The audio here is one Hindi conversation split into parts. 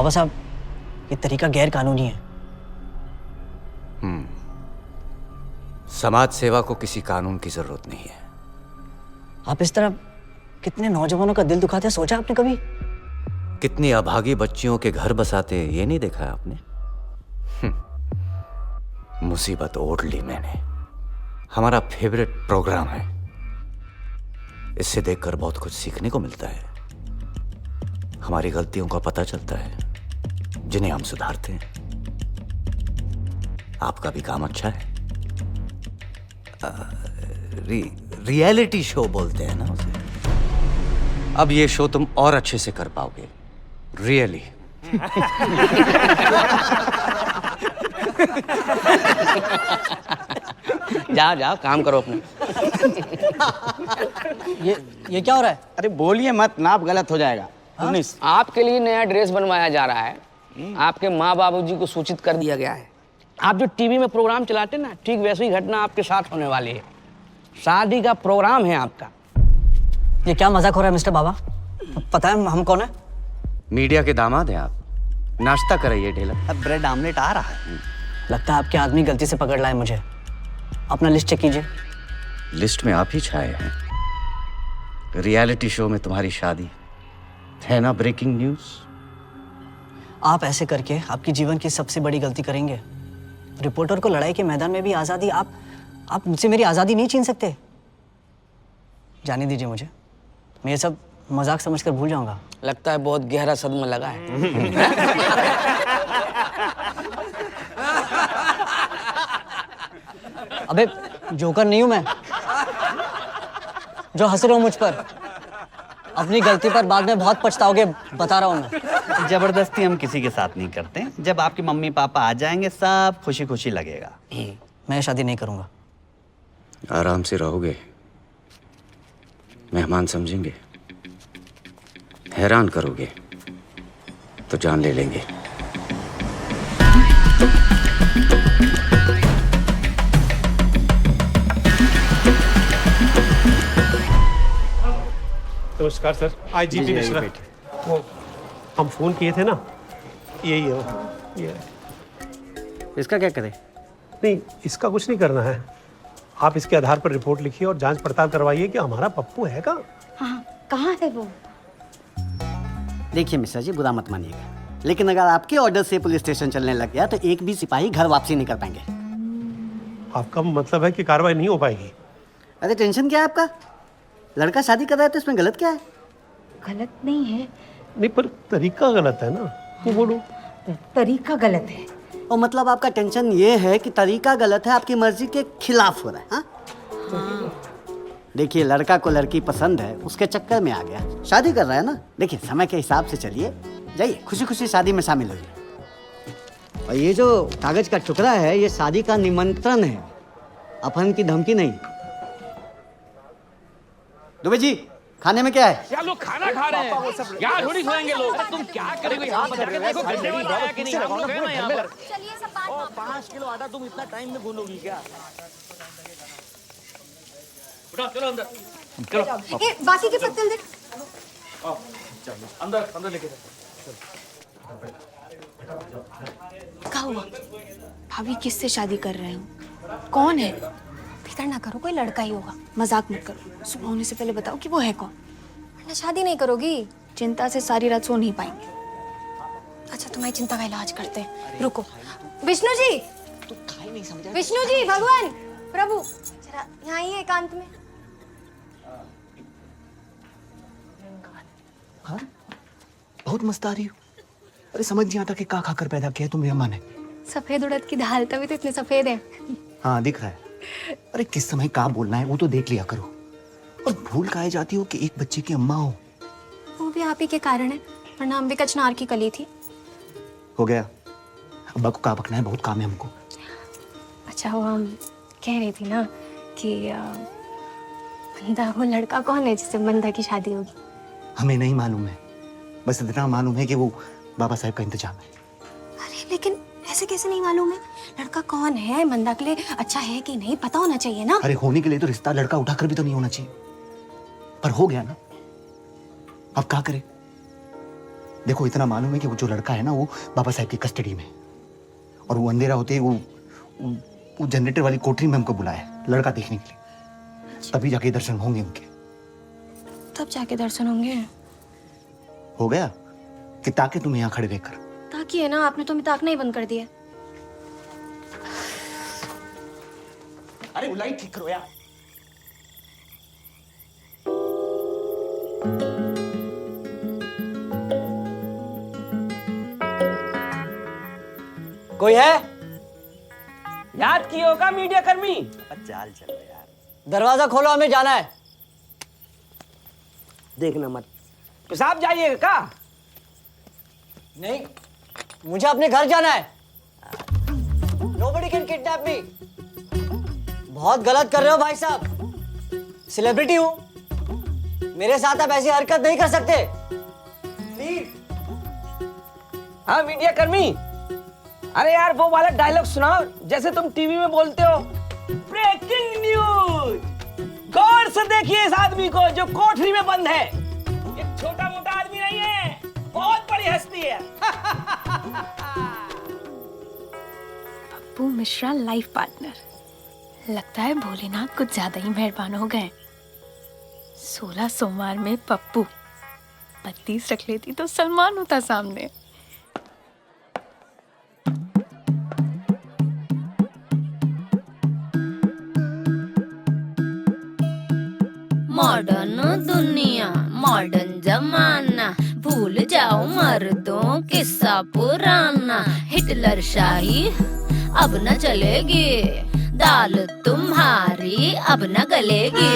बाबा साहब, ये तरीका गैर कानूनी है। समाज सेवा को किसी कानून की जरूरत नहीं है। आप इस तरह कितने नौजवानों का दिल दुखाते हैं, सोचा आपने कभी? कितनी अभागी बच्चियों के घर बसाते ये नहीं देखा आपने? मुसीबत ओढ़ ली मैंने। हमारा फेवरेट प्रोग्राम है। इससे देखकर बहुत कुछ सीखने को मिलता है। हमारी गलतियों का पता चलता है, जिन्हें हम सुधारते हैं। आपका भी काम अच्छा है। रियलिटी शो बोलते हैं ना उसे। अब ये शो तुम और अच्छे से कर पाओगे, रियली। जाओ जाओ, काम करो अपना। ये क्या हो रहा है? अरे बोलिए मत, नाप गलत हो जाएगा। 19। आपके लिए नया ड्रेस बनवाया जा रहा है। आपके माँ बाबूजी को सूचित कर दिया गया है। आप जो टीवी में प्रोग्राम चलाते ना, ठीक वैसी घटना आपके साथ होने वाली है। शादी का प्रोग्राम है आपका। ये क्या मजाक हो रहा है मिस्टर बाबा? पता है हम कौन है? मीडिया के दामाद हैं आप। नाश्ता कराइए ढेला। अब ब्रेड आमलेट आ रहा है। लगता है आपके आदमी गलती से पकड़ लाए मुझे। अपना लिस्ट चेक कीजिए। लिस्ट में आप ही छाए हैं। रियलिटी शो में तुम्हारी शादी है ना, ब्रेकिंग न्यूज। आप ऐसे करके आपकी जीवन की सबसे बड़ी गलती करेंगे। रिपोर्टर को लड़ाई के मैदान में भी आज़ादी, आप मुझसे मेरी आज़ादी नहीं छीन सकते। जाने दीजिए मुझे, मैं ये सब मजाक समझकर भूल जाऊंगा। लगता है बहुत गहरा सदमा लगा है। अबे जोकर नहीं हूं मैं जो हंस रहा हूं मुझ पर। अपनी गलती पर बाद में बहुत पछताओगे, बता रहा हूं मैं। जबरदस्ती हम किसी के साथ नहीं करते। जब आपके मम्मी पापा आ जाएंगे सब खुशी खुशी लगेगा। मैं शादी नहीं करूंगा। आराम से रहोगे, मेहमान समझेंगे। हैरान करोगे तो जान ले लेंगे। नमस्कार सर, आईजीपी मिश्रा। वो हम फोन किए थे ना, यही है वो। ये इसका क्या करें? नहीं, इसका कुछ नहीं करना है। आप इसके आधार पर रिपोर्ट लिखिए और जांच पड़ताल करवाइए कि हमारा पप्पू है कहाँ। हाँ, कहाँ है वो? देखिए मिश्रा जी, बुरा मत मानिएगा, लेकिन अगर आपके ऑर्डर से पुलिस स्टेशन चलने लग गया तो एक भी सिपाही घर वापसी नहीं कर पाएंगे। आपका मतलब है कि कार्रवाई नहीं हो पाएगी? अरे टेंशन क्या है आपका? लड़का शादी कर रहा है तो इसमें गलत क्या है? गलत नहीं है। नहीं, पर तरीका गलत है ना, तो बोलो। तरीका गलत है। और मतलब आपका टेंशन ये है कि तरीका गलत है, आपकी मर्जी के खिलाफ हो रहा है। हाँ? देखिए, लड़का को लड़की पसंद है, उसके चक्कर में आ गया, शादी कर रहा है ना। देखिए, समय के हिसाब से चलिए, जाइए खुशी खुशी शादी में शामिल होइए। और ये जो कागज का टुकड़ा है, ये शादी का निमंत्रण है, अपहरण की धमकी नहीं। दुबे जी, खाने में क्या है? क्या लोग खाना खा रहे हैं? यहाँ थोड़ी सोएंगे लोग। तुम क्या करोगे यहाँ पर जाके? देखो गड्ढे वाला आया कि नहीं? हम लोग हैं ना यहाँ पर। चलिए सब बात। 5 किलो आटा तुम इतना टाइम में गूंदोगी क्या? उठो, चलो अंदर। चलो ए, बाकी के पत्तल दे। अंदर अंदर लेके जाओ। क्या हुआ? भाभी किससे शादी कर रहे हो? कौन है? फिक्र ना करो, कोई लड़का ही होगा। मजाक मत करो। सुबह होने से पहले बताओ कि वो है कौन, वरना शादी नहीं करोगी। चिंता से सारी रात सो नहीं पाएंगे। अच्छा, तुम्हारी चिंता का इलाज करते हैं, रुको। विष्णु जी, विष्णु जी, भगवान प्रभु, जरा यहाँ आइए एकांत में। हाँ? बहुत मस्त आ रही हो। अरे समझ नहीं आता कि क्या खाकर पैदा किया तुम मेहमान है। सफेद उड़द की दाल, तभी तो इतने सफेद है। हाँ दिख रहा है। अरे किस समय क्या बोलना है वो तो देख लिया करो। और भूल काहे जाती हो कि एक बच्चे की अम्मा हो। वो भी आप ही के कारण है, वरना हम भी कचनार की कली थी। हो गया, अब्बा को क्या बकना है, बहुत काम है हमको। अच्छा, वो हम कह रही थी ना कि बंदा, वो लड़का कौन है जिससे बंदा की शादी होगी? हमें नहीं मालूम है, बस इतना मालूम है कि वो बाबा साहब का इंतजाम है। अरे लेकिन ऐसे कैसे नहीं मालूम है? लड़का कौन है, बंदा के लिए अच्छा है कि नहीं, पता होना चाहिए ना। अरे होने के लिए तो रिश्ता लड़का उठाकर भी तो नहीं होना चाहिए, पर हो गया ना, अब क्या करे? देखो इतना मालूम है कि वो जो लड़का है ना वो बाबा साहब की कस्टडी में, और वो अंधेरा होते ही वो जनरेटर वाली कोठरी में हमको बुलाया है लड़का देखने के लिए, तभी जाके दर्शन होंगे उनके। तब जाके दर्शन होंगे। हो गया कि ताकि तुम यहाँ खड़े रहकर। ताकि है ना, आपने तो अभी ताकना ही बंद कर दिया। अरे वो लाइट ठीक करो यार। कोई है? याद किए होगा मीडिया कर्मी। चाल चल रहे यार, दरवाजा खोलो, हमें जाना है। देखना मत, पेशाब जाइएगा का? नहीं, मुझे अपने घर जाना है। Nobody can kidnap me। बहुत गलत कर रहे हो भाई साहब, सेलिब्रिटी हूं, मेरे साथ आप ऐसी हरकत नहीं कर सकते, प्लीज। हाँ मीडिया कर्मी, अरे यार वो वाला डायलॉग सुनाओ जैसे तुम टीवी में बोलते हो। ब्रेकिंग न्यूज, गौर से देखिए इस आदमी को जो कोठरी में बंद है। ये छोटा मोटा आदमी नहीं है, बहुत बड़ी हस्ती है। Pappu Mishra life partner. लगता है भोलेनाथ कुछ ज्यादा ही मेहरबान हो गए। 16 सोमवार में पप्पू 32 रख लेती तो सलमान होता सामने। मॉडर्न दुनिया, मॉडर्न जमाना, भूल जाओ मर्दों किस्सा पुराना। हिटलर शाही अब न चलेगी, दाल तुम्हारी अब न गलेगी।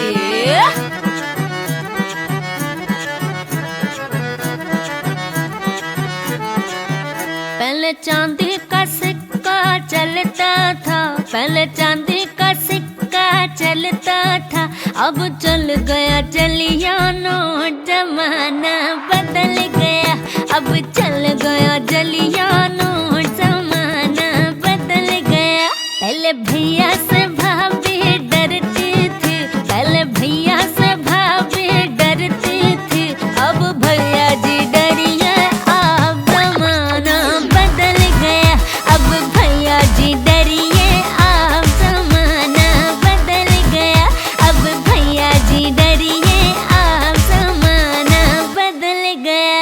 पहले चांदी का सिक्का चलता था, पहले चांदी का सिक्का चलता था, अब चल गया जलियानो, जमाना बदल गया। अब चल गया जलियानो, जमाना बदल गया। पहले भैया से भाभी डरती थी, पहले भैया से भाभी डरती थी, अब भैया जी डरिए, अब जमाना बदल गया। अब भैया जी डरिए, अब जमाना बदल गया। अब भैया जी डरिए, अब जमाना बदल गया।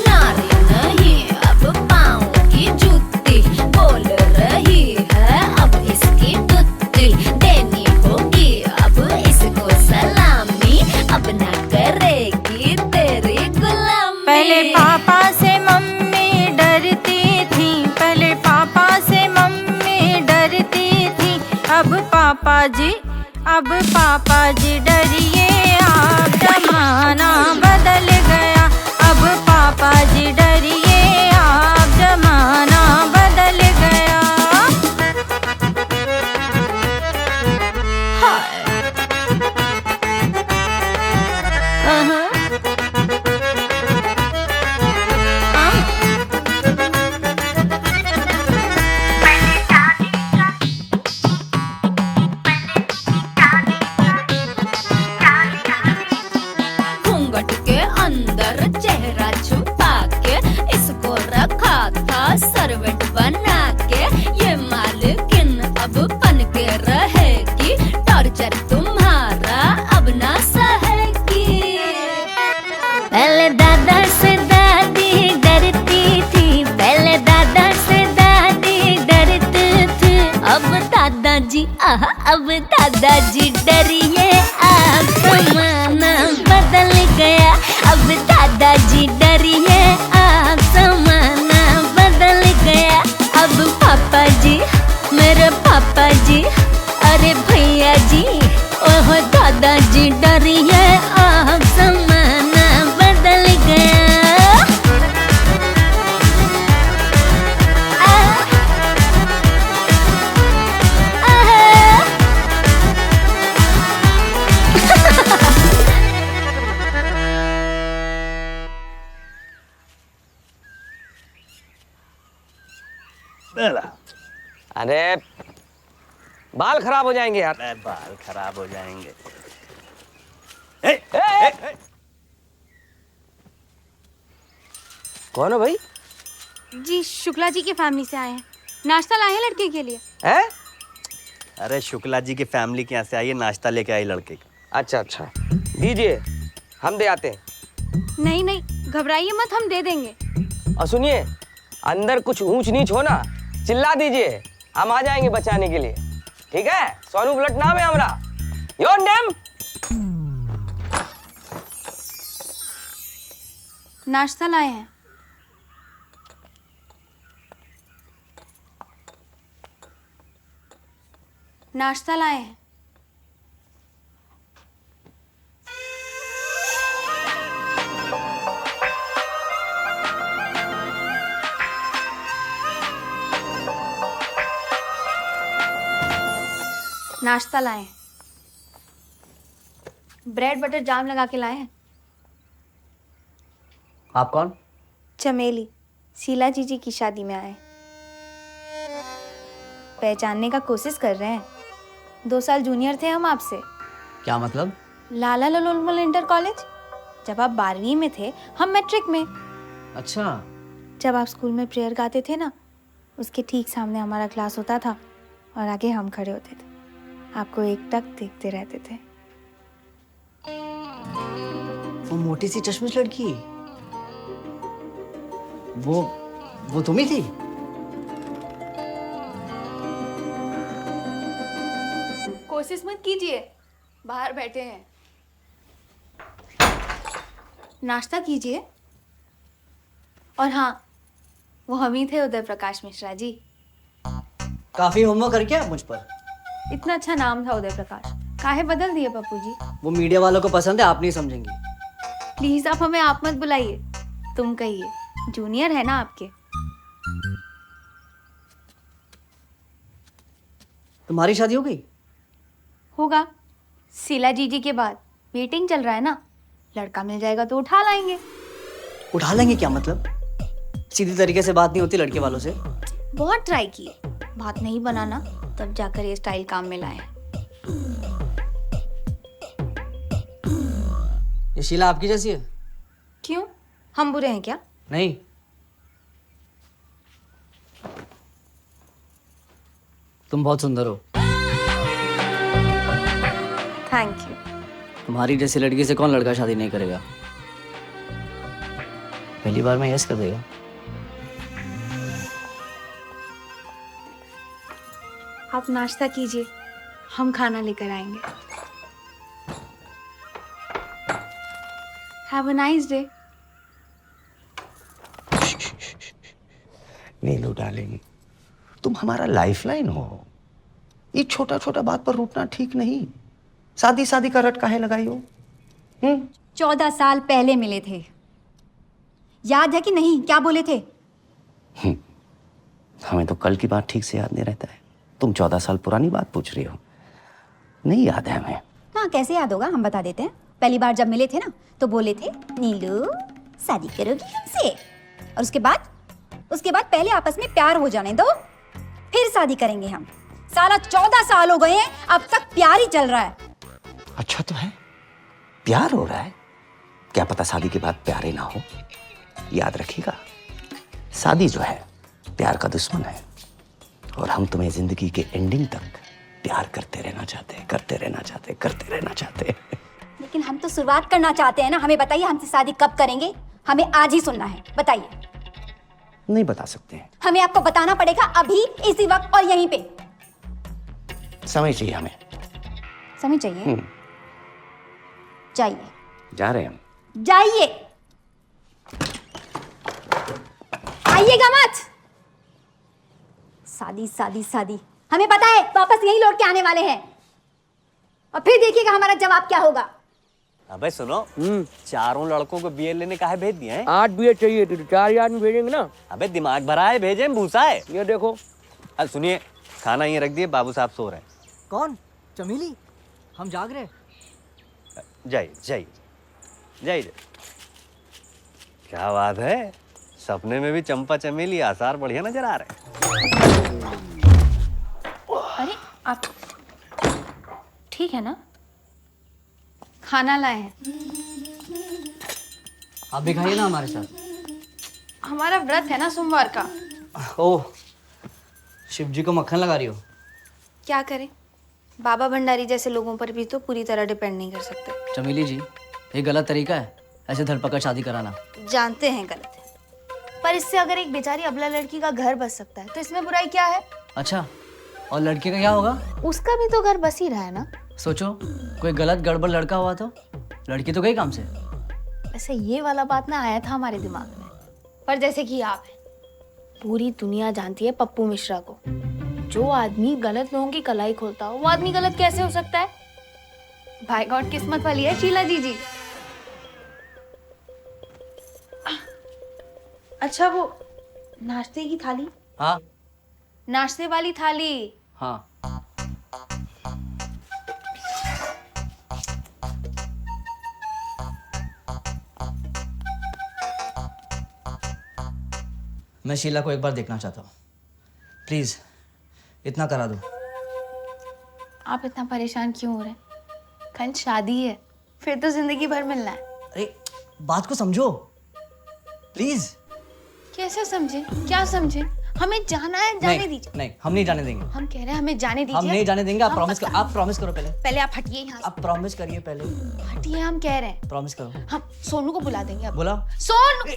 नारी नहीं अब पाँव की जूती, बोल रही है अब इसकी गुत्ती। देनी होगी अब इसको सलामी, अब न करेगी तेरी गुलामी। पहले पापा से मम्मी डरती थी, पहले पापा से मम्मी डरती थी, अब पापा जी डरिए, अब जमाना बदल गया। अब पापा जी डरिए, अब जमाना बदल गया। घूंघट के अंदर चेहरा छुपा के इसको रखा था सर्वेंट बना के। ये मालकिन अब बन के रहेगी, टॉर्चर तुम्हारा अब ना सहेगी। पहले दादा से दादी डरती थी, पहले दादा से दादी डरती थी, अब दादाजी अब दादाजी डरिए, अब जमाना बदल गया। अब दादाजी डरिए, अब जमाना बदल गया। अब पापा जी, मेरे पापा जी, अरे भैया जी, ओह दादाजी डरिए, अब जमाना बदल गया। अरे बाल खराब हो जाएंगे यार। बाल खराब हो जाएंगे। कौन है भाई? जी शुक्ला जी की फैमिली से आए हैं, नाश्ता लाए हैं लड़के के लिए। हैं? अरे शुक्ला जी की फैमिली के यहाँ से आइए, नाश्ता लेके आई लड़के का। अच्छा अच्छा, दीजिए, हम दे आते हैं। नहीं नहीं, घबराइए मत, हम दे देंगे। और सुनिए, अंदर कुछ ऊंच नीच हो ना, चिल्ला दीजिए, हम आ जाएंगे बचाने के लिए। ठीक है? सोनू ब्लट नाम है हमारा। Your name? नाश्ता लाए हैं। नाश्ता लाए हैं। नाश्ता लाए हैं। ब्रेड बटर जाम लगा के लाए हैं। आप कौन? चमेली, शीला जीजी की शादी में आए। पहचानने का कोशिश कर रहे हैं। 2 साल जूनियर थे हम आपसे। क्या मतलब? लाला ललोलमल इंटर कॉलेज। जब आप 12वीं में थे, हम मैट्रिक में। अच्छा। जब आप स्कूल में प्रेयर गाते थे ना, उसके ठीक सामने हमारा क्लास होता था और आगे हम खड़े होते थे। आपको एकटक देखते रहते थे। वो मोटी सी चश्मिश लड़की, वो तुम ही थी? कोशिश मत कीजिए, बाहर बैठे हैं। नाश्ता कीजिए। और हाँ, वो हम ही थे, उदय प्रकाश मिश्रा जी। काफी होमवर्क करके आप मुझ पर। इतना अच्छा नाम था उदय प्रकाश, काहे बदल दिए पप्पू जी? वो मीडिया वालों को पसंद है, आप नहीं समझेंगी। प्लीज आप हमें आप मत बुलाइए, तुम कहिए, जूनियर है ना आपके। तुम्हारी शादी हो गई? होगा, शीला जीजी के बाद। वेटिंग चल रहा है ना, लड़का मिल जाएगा तो उठा लाएंगे। उठा लेंगे क्या मतलब? सीधी तरीके से बात नहीं होती लड़के वालों से। बहुत ट्राई किए, बात नहीं बनाना, तब जाकर ये स्टाइल काम में लाए। ये शीला आपकी जैसी है? क्यों, हम बुरे हैं क्या? नहीं, तुम बहुत सुंदर हो। Thank you. तुम्हारी जैसी लड़की से कौन लड़का शादी नहीं करेगा? पहली बार में यस कर देगा। आप नाश्ता कीजिए, हम खाना लेकर आएंगे। Have a nice day. Neelu darling, तुम हमारा लाइफलाइन हो। ये छोटा छोटा बात पर रूठना ठीक नहीं। शादी शादी का रट काहे लगाई हो? 14 साल पहले मिले थे, याद है कि नहीं? क्या बोले थे? हमें तो कल की बात ठीक से याद नहीं रहता है। तुम 14 साल पुरानी बात पूछ रही हो। नहीं याद है हमें। हाँ, कैसे याद होगा, हम बता देते हैं। पहली बार जब मिले थे ना, तो बोले थे नीलू शादी करोगी हमसे, और उसके बाद पहले आपस में प्यार हो जाने दो, फिर शादी करेंगे हम। साला 14 साल हो गए हैं, अब तक प्यार ही चल रहा है। अच्छा तो है, प्यार हो रहा है। क्या पता शादी के बाद प्यार ही ना हो। याद रखिएगा, शादी जो है प्यार का दुश्मन है, और हम तुम्हें जिंदगी के एंडिंग तक प्यार करते रहना चाहते। लेकिन हम तो शुरुआत करना चाहते हैं ना। हमें बताइए, हमसे शादी कब करेंगे? हमें आज ही सुनना है, बताइए। नहीं बता सकते हैं। हमें आपको बताना पड़ेगा, अभी, इसी वक्त और यहीं पे। समय चाहिए हमें। समय चाहिए? जाइए। जा रहे हैं हम। जाइए, आइएगा मत। शादी शादी शादी, हमें पता है वापस यही लौट के आने वाले हैं, और फिर देखिएगा हमारा जवाब क्या होगा। अबे सुनो, चारों लड़कों को बीए लेने काहे भेज दिए हैं? 8 बीए चाहिए तो 4 आदमी भेजेंगे ना। अबे दिमाग भरा है, भेजे भूसा है। ये देखो। अब सुनिए, खाना ये रख दिए, बाबू साहब सो रहे हैं। कौन? चमेली? हम जाग रहे हैं। जाइए। क्या बात है, सपने में भी चंपा चमेली आसार बढ़िया नजर आ रहे हैं। अरे आप ठीक है ना? खाना लाए हैं। आप भी खाइए ना हमारे साथ। हमारा व्रत है ना सोमवार का। ओह, शिव जी को मक्खन लगा रही हो? क्या करें, बाबा भंडारी जैसे लोगों पर भी तो पूरी तरह डिपेंड नहीं कर सकते। चमेली जी, ये गलत तरीका है ऐसे धरपकड़ शादी कराना। जानते हैं गलत है, पर इससे अगर एक बेचारी अबला लड़की का घर बस सकता है तो इसमें बुराई क्या है? अच्छा, और लड़के का क्या होगा? उसका भी तो घर बस ही रहा है ना। सोचो, कोई गलत गड़बड़ लड़का हुआ तो लड़की तो गई काम से। वैसे ये वाला बात ना आया था हमारे दिमाग में, पर जैसे कि आप हैं, पूरी दुनिया जानती है पप्पू मिश्रा को। जो आदमी गलत लोगों की कलाई खोलता हो वो आदमी गलत कैसे हो सकता है? भाई गॉड, किस्मत वाली है शीला जी। अच्छा, वो नाश्ते की थाली? हाँ नाश्ते वाली थाली। हाँ। मैं शीला को एक बार देखना चाहता हूँ, प्लीज इतना करा दो। आप इतना परेशान क्यों हो रहे हैं? कल शादी है, फिर तो जिंदगी भर मिलना है। अरे बात को समझो प्लीज। कैसे समझे? क्या समझे? हमें जाना है, जाने दीजिए। नहीं, हम नहीं जाने देंगे। हम कह रहे हैं हमें जाने दीजिए। हम नहीं जाने देंगे। आप हम प्रॉमिस करो। आप प्रॉमिस करो पहले। पहले आप हटिए यहाँ से। आप प्रॉमिस करिए पहले। हटिए, हम कह रहे हैं। प्रॉमिस करो। हम सोनू को बुला देंगे अब। बोला सोनू।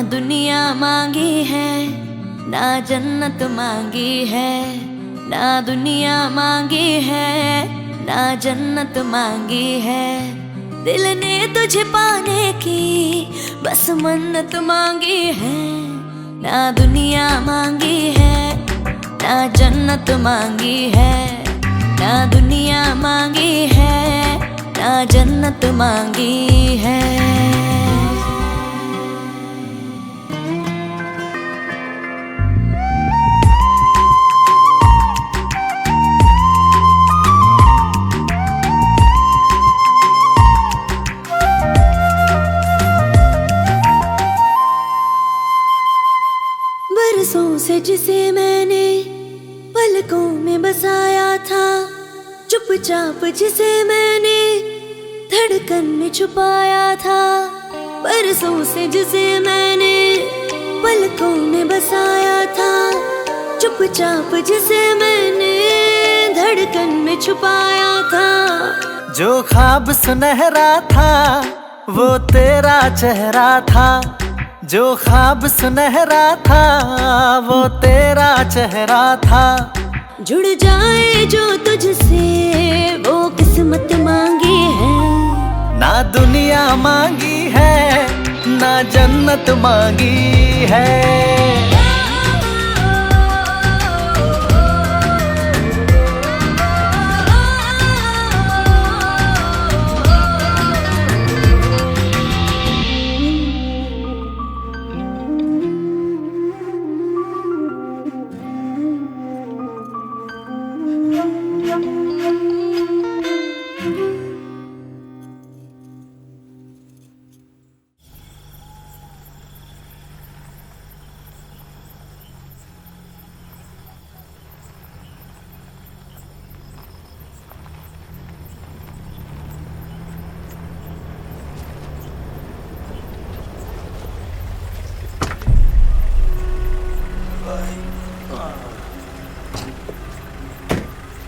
दुनिया मांगी है ना जन्नत मांगी है, ना दुनिया मांगी है ना जन्नत मांगी है। दिल ने तुझे पाने की बस मन्नत मांगी है। ना दुनिया मांगी है ना जन्नत मांगी है, ना दुनिया मांगी है ना जन्नत मांगी है। बरसों से जिसे मैंने पलकों में बसाया था, चुपचाप जिसे मैंने धड़कन में छुपाया था। बरसों से जिसे मैंने पलकों में बसाया था, चुपचाप जिसे मैंने धड़कन में छुपाया था। जो ख्वाब सुनहरा था वो तेरा चेहरा था, जो ख्वाब सुनहरा था वो तेरा चेहरा था। जुड़ जाए जो तुझसे वो किस्मत मांगी है। ना दुनिया मांगी है ना जन्नत मांगी है।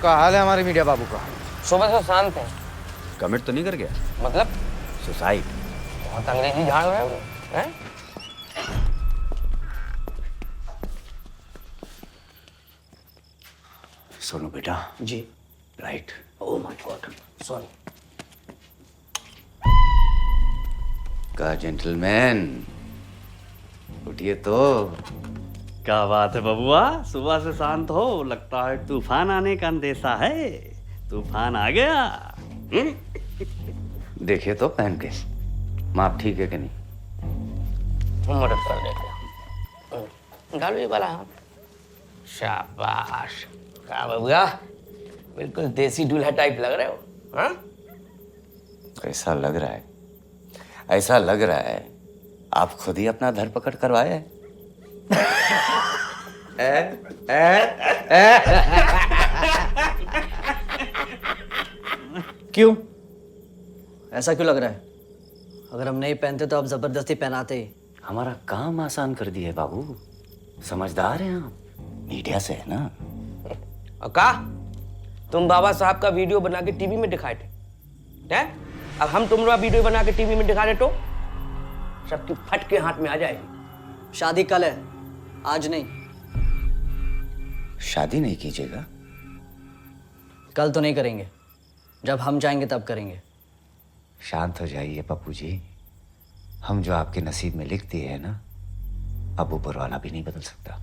क्या हाल है हमारे मीडिया बाबू का? सुबह से शांत है। कमिट तो नहीं कर गया? मतलब सुसाइड। बहुत अंग्रेजी झाड़ रहे हो हैं? सोनू बेटा। जी। Right. Oh my god, sorry. का जेंटलमैन, उठिए तो। क्या बात है बबुआ, सुबह से शांत हो, लगता है तूफान आने का अंदेशा है। तूफान आ गया। देखिए तो पहन के माप ठीक है कि नहीं? मदद कर देते। निकालो ये वाला। हाँ शाबाश। क्या बबुआ, बिल्कुल देसी दूल्हा टाइप लग रहे हो। हाँ ऐसा लग रहा है, ऐसा लग रहा है आप खुद ही अपना धरपकड़ करवाए हैं। क्यों? ऐसा क्यों लग रहा है? अगर हम नहीं पहनते तो आप जबरदस्ती पहनाते ही। हमारा काम आसान कर दिया है बाबू, समझदार हैं आप, मीडिया से है ना। और का तुम बाबा साहब का वीडियो बना के टीवी में दिखाए थे, हैं? अब हम तुम्हारा वीडियो बना के टीवी में दिखा रहे तो सबकी फट के हाथ में आ जाएगी। शादी कल है, आज नहीं। शादी नहीं कीजिएगा? कल तो नहीं करेंगे, जब हम चाहेंगे तब करेंगे। शांत हो जाइए पप्पू जी, हम जो आपके नसीब में लिख दिए हैं ना, अब ऊपर वाला भी नहीं बदल सकता।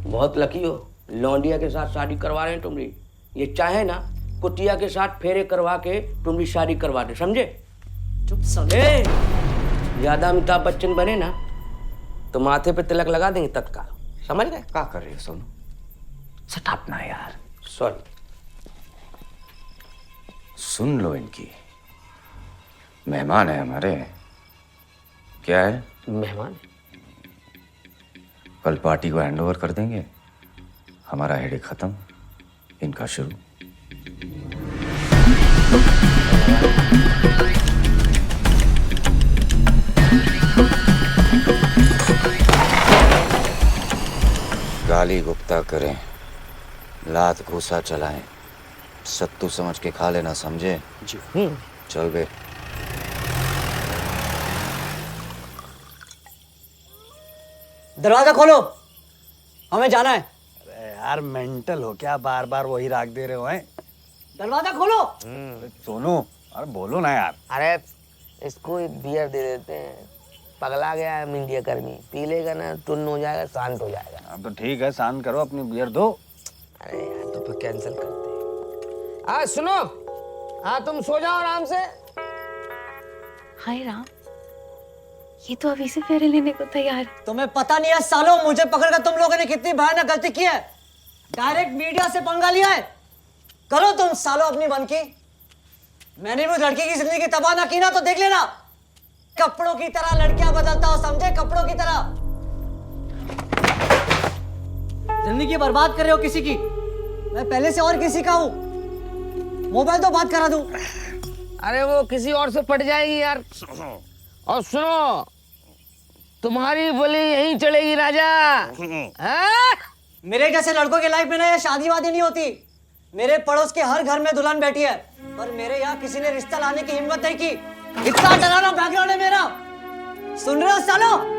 बहुत लकी हो, लौंडिया के साथ शादी करवा रहे हैं तुम्हारी। ये चाहे ना कुटिया के साथ फेरे करवा के तुम्हारी शादी करवा दे, समझे? चुप समझे। ज्यादा अमिताभ बच्चन बने ना तो माथे पे तिलक लगा देंगे तत्काल, समझ गए? क्या कर रहे हो सोनू? सटाप ना यार। सॉरी। सुन लो इनकी, मेहमान है हमारे। क्या है? मेहमान? कल पार्टी को हैंडओवर कर देंगे, हमारा हेडेक खत्म, इनका शुरू। गाली गुप्ता करें, लात घूसा चलाएं, सत्तू समझ के खा लेना, समझे? जी। चल बे। दरवाजा खोलो, हमें जाना है। अरे यार मेंटल हो क्या, बार बार वही राग दे रहे हो हैं? दरवाजा खोलो। सोनू अरे बोलो ना यार। अरे इसको एक बियर दे देते हैं, पगला गया है मीडिया कर्मी, पी लेगा ना टुन्न हो जाएगा, शांत हो जाएगा। अब तो ठीक है, शांत करो, अपनी बियर दो। अरे यार तो फिर कैंसिल करते हैं। सुनो, हाँ तुम सो जाओ आराम से। हाय राम, ये तो अभी से फेरे लेने को तैयार है। तुम्हें पता नहीं है सालों, मुझे पकड़कर तुम लोगों ने कितनी भयानक गलती की है। डायरेक्ट मीडिया से पंगा लिया है। करो तुम सालों अपनी बनकी। मैंने भी उस लड़की की जिंदगी तबाह ना की ना तो देख लेना, कपड़ों की तरह लड़कियां बदलता हो, समझे? कपड़ों की तरह। जिंदगी बर्बाद कर रहे हो किसी की। मैं पहले से और किसी का हूं। मोबाइल तो बात करा दूं। अरे वो किसी और से पट जाएगी यार। और सुनो, तुम्हारी बोली यहीं चलेगी राजा। मेरे जैसे लड़कों की लाइफ में ना ये शादी वादी नहीं होती। मेरे पड़ोस के हर घर में दुल्हन बैठी है, पर मेरे यहाँ किसी ने रिश्ता लाने की हिम्मत नहीं की। इतना डरावना बैकग्राउंड है मेरा, सुन रहे हो सालो?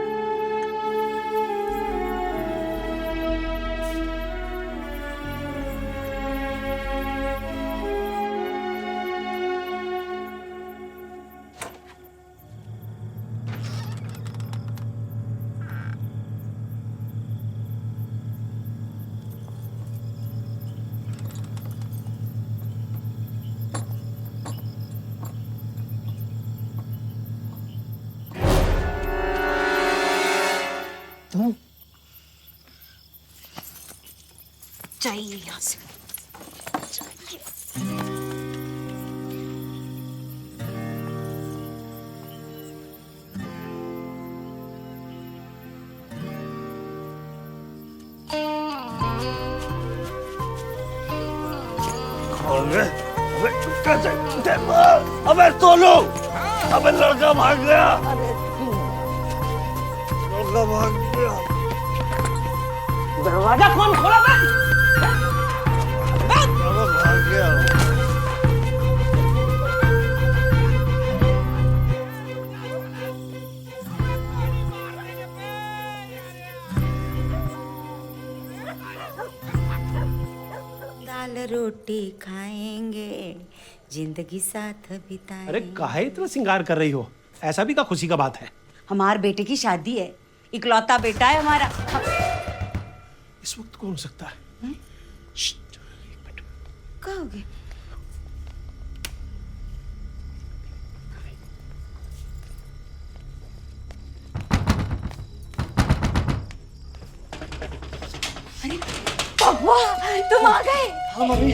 चाहिए यहाँ से। अबे सोनू, अबे लड़का भाग गया, लड़का भाग गया। दरवाजा कौन खोला? भाग गया। दाल रोटी खाएंगे, जिंदगी साथ बिताएंगे। अरे काहे इतना श्रृंगार कर रही हो? ऐसा भी का खुशी का बात है? हमारे बेटे की शादी है, इकलौता बेटा है हमारा। इस वक्त कौन हो सकता है? क्या हो गया? अरे पापा, तुम आ गए। हाँ मम्मी।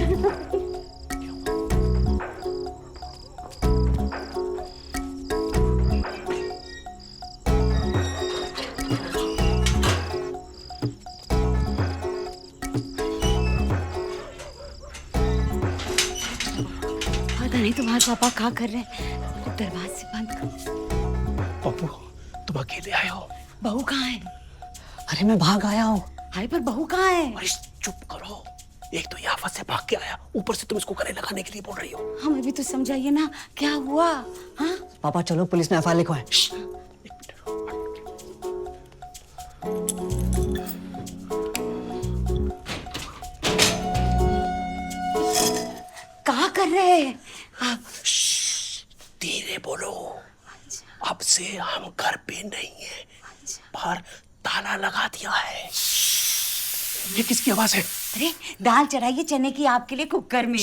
पता नहीं तुम्हारे पापा क्या कर रहे हैं। दरवाजे से बंद कर। पप्पू, तुम अकेले आए हो? बहू कहाँ है? अरे मैं भाग आया हूँ। हाय, पर बहू कहाँ है? अरे चुप करो। एक तो ये आफत से भाग के आया, ऊपर से तुम इसको गले लगाने के लिए बोल रही हो। हमें भी तो समझाइए ना, क्या हुआ? हाँ? पापा चलो पुलिस में एफआईआर लिखवाएं। क्या कर रहे हैं आप? धीरे बोलो। अब से हम घर पे नहीं है, बाहर ताला लगा दिया है। ये किसकी आवाज है? अरे दाल चढ़ाइए चने की आपके लिए कुकर में।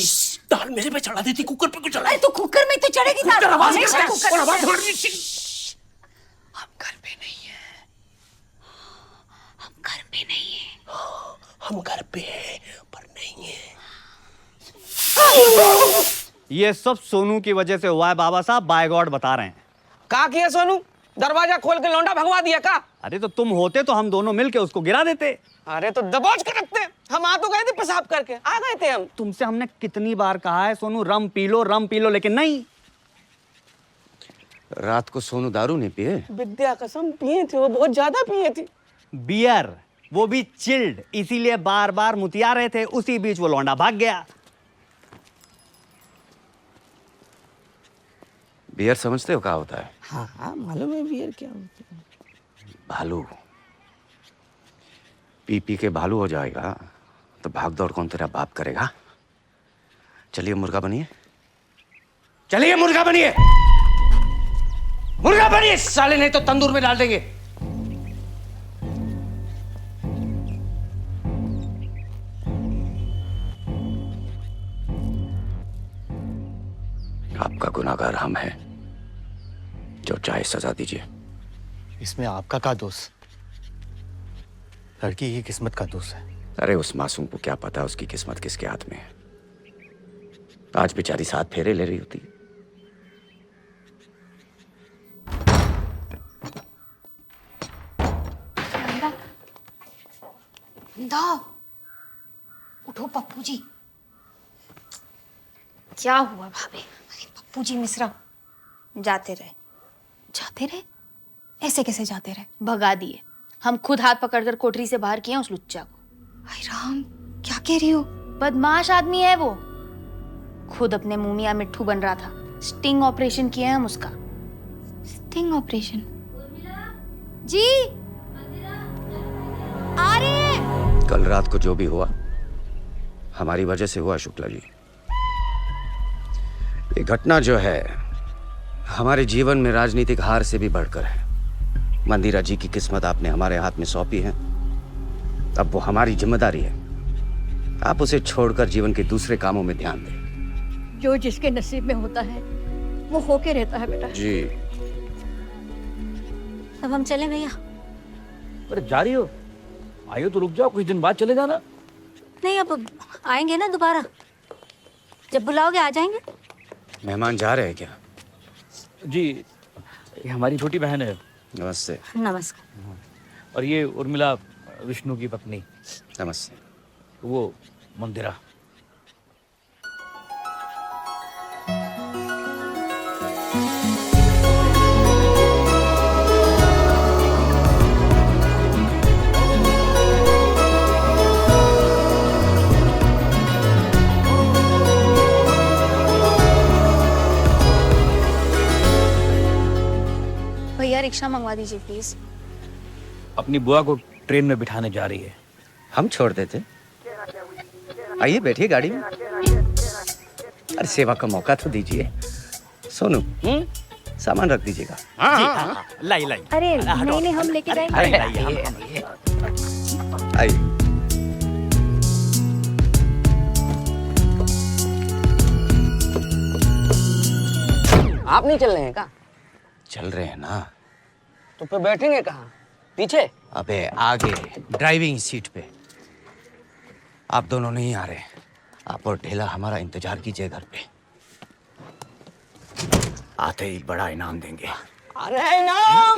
दाल मेरे पे चढ़ा देती, कुकर पे क्यों चढ़ा? अरे तो कुकर में तो चढ़ेगी दाल। आवाज हमेशा कुकर में। आवाज हम घर पे नहीं है। हम घर पे नहीं है। हम घर पे हैं पर नहीं है। ये सब सोनू की वजह से हुआ है बाबा साहब, बाय गॉड बता रहे हैं। का किया सोनू? दरवाजा खोल के लौंडा भगवा दिया का? अरे तो तुम होते तो हम दोनों मिलके उसको गिरा देते। अरे तो दबोच के रखते। हम आ तो गए थे पेशाब करके, आ गए थे हम। तुमसे हमने कितनी बार कहा है सोनू रम पी लो, लेकिन नहीं। रात को सोनू दारू नहीं पिए? विद्या कसम पिए थे, वो बहुत ज्यादा पिए थे। बियर, वो भी चिल्ड, इसीलिए बार बार मुतिया रहे थे। उसी बीच वो लौंडा भाग गया। बियर समझते हो क्या होता है? हाँ मालूम है बियर क्या होता है। भालू। पी पी के भालू हो जाएगा तो भाग दौड़ कौन तेरा बाप करेगा? चलिए मुर्गा बनिए, चलिए मुर्गा बनिए, मुर्गा बनिए साले, नहीं तो तंदूर में डाल देंगे। आपका गुनाहगार हम हैं, जो चाहे सजा दीजिए। इसमें आपका क्या दोष? लड़की की किस्मत का दोष है। अरे उस मासूम को क्या पता उसकी किस्मत किसके हाथ में है। आज बेचारी 7 फेरे ले रही होती। उठो पप्पू जी। क्या हुआ भाभी? अरे पप्पू जी मिश्रा जाते रहे। ऐसे कैसे जाते रहे? भगा दिए। हम खुद हाथ पकड़कर कोठरी से बाहर किए उस लुच्चा को। हाय राम, क्या कह रही हो? बदमाश आदमी है वो। खुद अपने मुंह मियां मिट्ठू बन रहा था। स्टिंग ऑपरेशन किए हम उसका। Sting operation? जी आ रहे हैं। कल रात को जो भी हुआ हमारी वजह से हुआ शुक्ला जी। ये घटना जो है हमारे जीवन में राजनीतिक हार से भी बढ़कर है। मंदिरा जी की किस्मत आपने हमारे हाथ में सौंपी है, अब वो हमारी जिम्मेदारी है। आप उसे छोड़कर जीवन के दूसरे कामों में ध्यान दें। जो जिसके नसीब में होता है वो होके रहता है बेटा। जी। अब हम चले भैया? अरे जा रही हो? आइयो तो रुक जाओ, कुछ दिन बाद चले जाना। नहीं, अब आएंगे ना दोबारा, जब बुलाओगे आ जाएंगे। मेहमान जा रहे हैं क्या? जी, ये हमारी छोटी बहन है। नमस्ते। नमस्कार। और ये उर्मिला, विष्णु की पत्नी। नमस्ते। वो मंदिरा। भैया रिक्शा मंगवा दीजिए प्लीज। अपनी बुआ को ट्रेन में बिठाने जा रही है। हम छोड़ देते। आइए बैठिए गाड़ी में। अरे सेवा का मौका तो दीजिए। सोनू सामान रख दीजिएगा। हाँ, लाई। अरे नहीं हम लेके जाएंगे। आइए। आप नहीं चल रहे हैं क्या? चल रहे हैं ना। तो फिर बैठेंगे कहाँ? पीछे? अबे आगे ड्राइविंग सीट पे। आप दोनों नहीं आ रहे। आप और ढेला हमारा इंतजार कीजिए घर पे। आते ही बड़ा इनाम देंगे। अरे इनाम!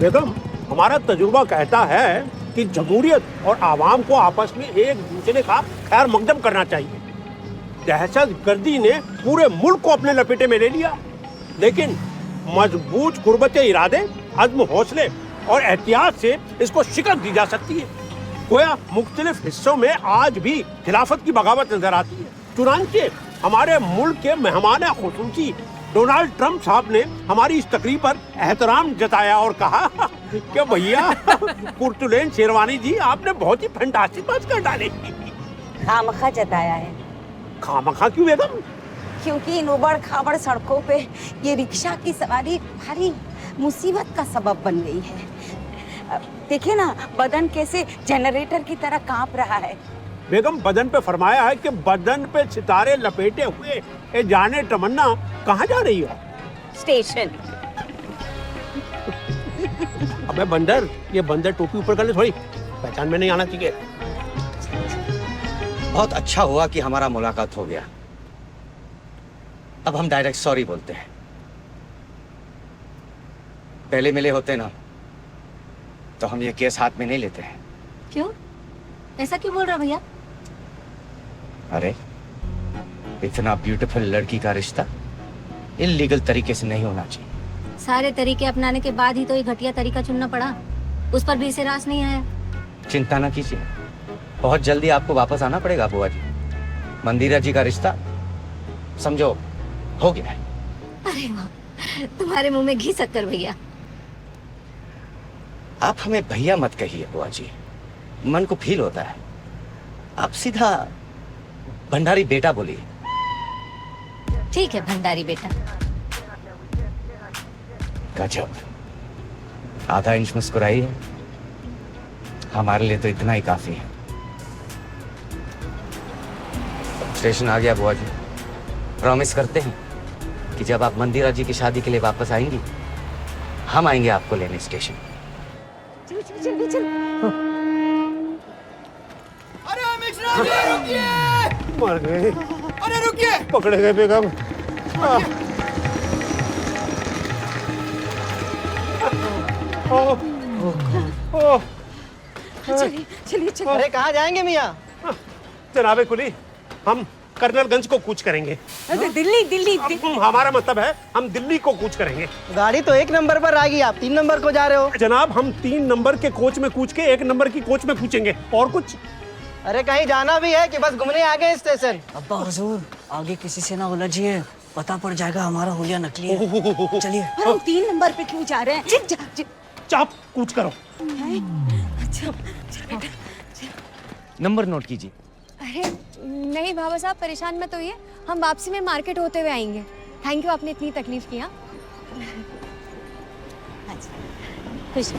बेगम, हमारा तजुर्बा कहता है कि जमहूरियत और आवाम को आपस में एक दूसरे का खैर मकदम करना चाहिए। दहशत गर्दी ने पूरे मुल्क को अपने लपेटे में ले लिया, लेकिन मजबूत कुर्बते इरादे, अज़्म, हौसले और एहतियात से इसको शिकस्त दी जा सकती है। गोया मुख्तलिफ हिस्सों में आज भी खिलाफत की बगावत नजर आती है। चुनांचे हमारे मुल्क के मेहमान खुसूसी डोनाल्ड ट्रंप साहब ने हमारी इस तकरीब पर एहतराम जताया और कहा कि भैया पुर्तुलेन शेरवानी जी, आपने बहुत ही फैंटास्टिक बात कर डाली। खामखा जताया है। खामखा क्यों बेगम? क्योंकि इन उबड़ खाबड़ सड़कों पे ये रिक्शा की सवारी भारी मुसीबत का सबब बन गई है। देखिए ना, बदन कैसे जनरेटर की तरह कांप रहा है। बेगम, बदन पे फरमाया है कि बदन पे सितारे लपेटे हुए ये जाने तमन्ना कहाँ जा रही हो? स्टेशन। अबे बंदर, ये बंदर टोपी ऊपर कर ले थोड़ी, पहचान में नहीं आना चाहिए। बहुत अच्छा हुआ कि हमारा मुलाकात हो गया। अब हम डायरेक्ट सॉरी बोलते हैं। पहले मिले होते ना तो हम ये केस हाथ में नहीं लेते हैं। क्यों? ऐसा क्यों बोल रहा भैया? अरे इतना ब्यूटीफुल लड़की का रिश्ता इल्लीगल तरीके से नहीं होना चाहिए। सारे तरीके अपनाने के बाद ही तो ये घटिया तरीका चुनना पड़ा। उस पर भी इसे रास नहीं आया। चिंता ना कीजिए, बहुत जल्दी आपको वापस आना पड़ेगा बुआ जी। मंदिरा जी का रिश्ता समझो हो गया है। अरे वाह, तुम्हारे मुंह में घी शक्कर भैया। आप हमें भैया मत कहिए बुआ जी, मन को फील होता है। आप सीधा भंडारी बेटा बोलिए। ठीक है भंडारी बेटा। गजब, आधा इंच मुस्कुराई है, हमारे लिए तो इतना ही काफी है। स्टेशन आ गया बुआ जी। प्रॉमिस करते हैं कि जब आप मंदिरा जी की शादी के लिए वापस आएंगी, हम आएंगे आपको लेने स्टेशन। चल चल चल चल। अरे मिश्रा जी रुकिए! मर गए। अरे रुकिए! पकड़े गए बेगम। चलिए चलिए चलिए। अरे कहाँ जाएंगे मियाँ? जनाबे कुली, हम कर्नलगंज को कूच करेंगे। दिल्ली दिल्ली। हमारा मतलब है हम दिल्ली को कूच करेंगे। गाड़ी तो 1 नंबर पर आएगी, आप 3 नंबर को जा रहे हो। जनाब, हम 3 नंबर के कोच में कूच के 1 नंबर की कोच में कूचेंगे। और कुछ? अरे कहीं जाना भी है कि बस घूमने आ गए स्टेशन? अब्बा हुजूर, आगे किसी से ना उलझिए, पता पड़ जाएगा हमारा हुलिया नकली है। चलिए। हम 3 नंबर पे क्यों जा रहे हैं? चाप कूच करो। अच्छा बेटा। नंबर नोट कीजिए। अरे नहीं बाबा साहब, परेशान मत होइए, हम वापसी में मार्केट होते हुए आएंगे। थैंक यू, आपने इतनी तकलीफ किया। खुश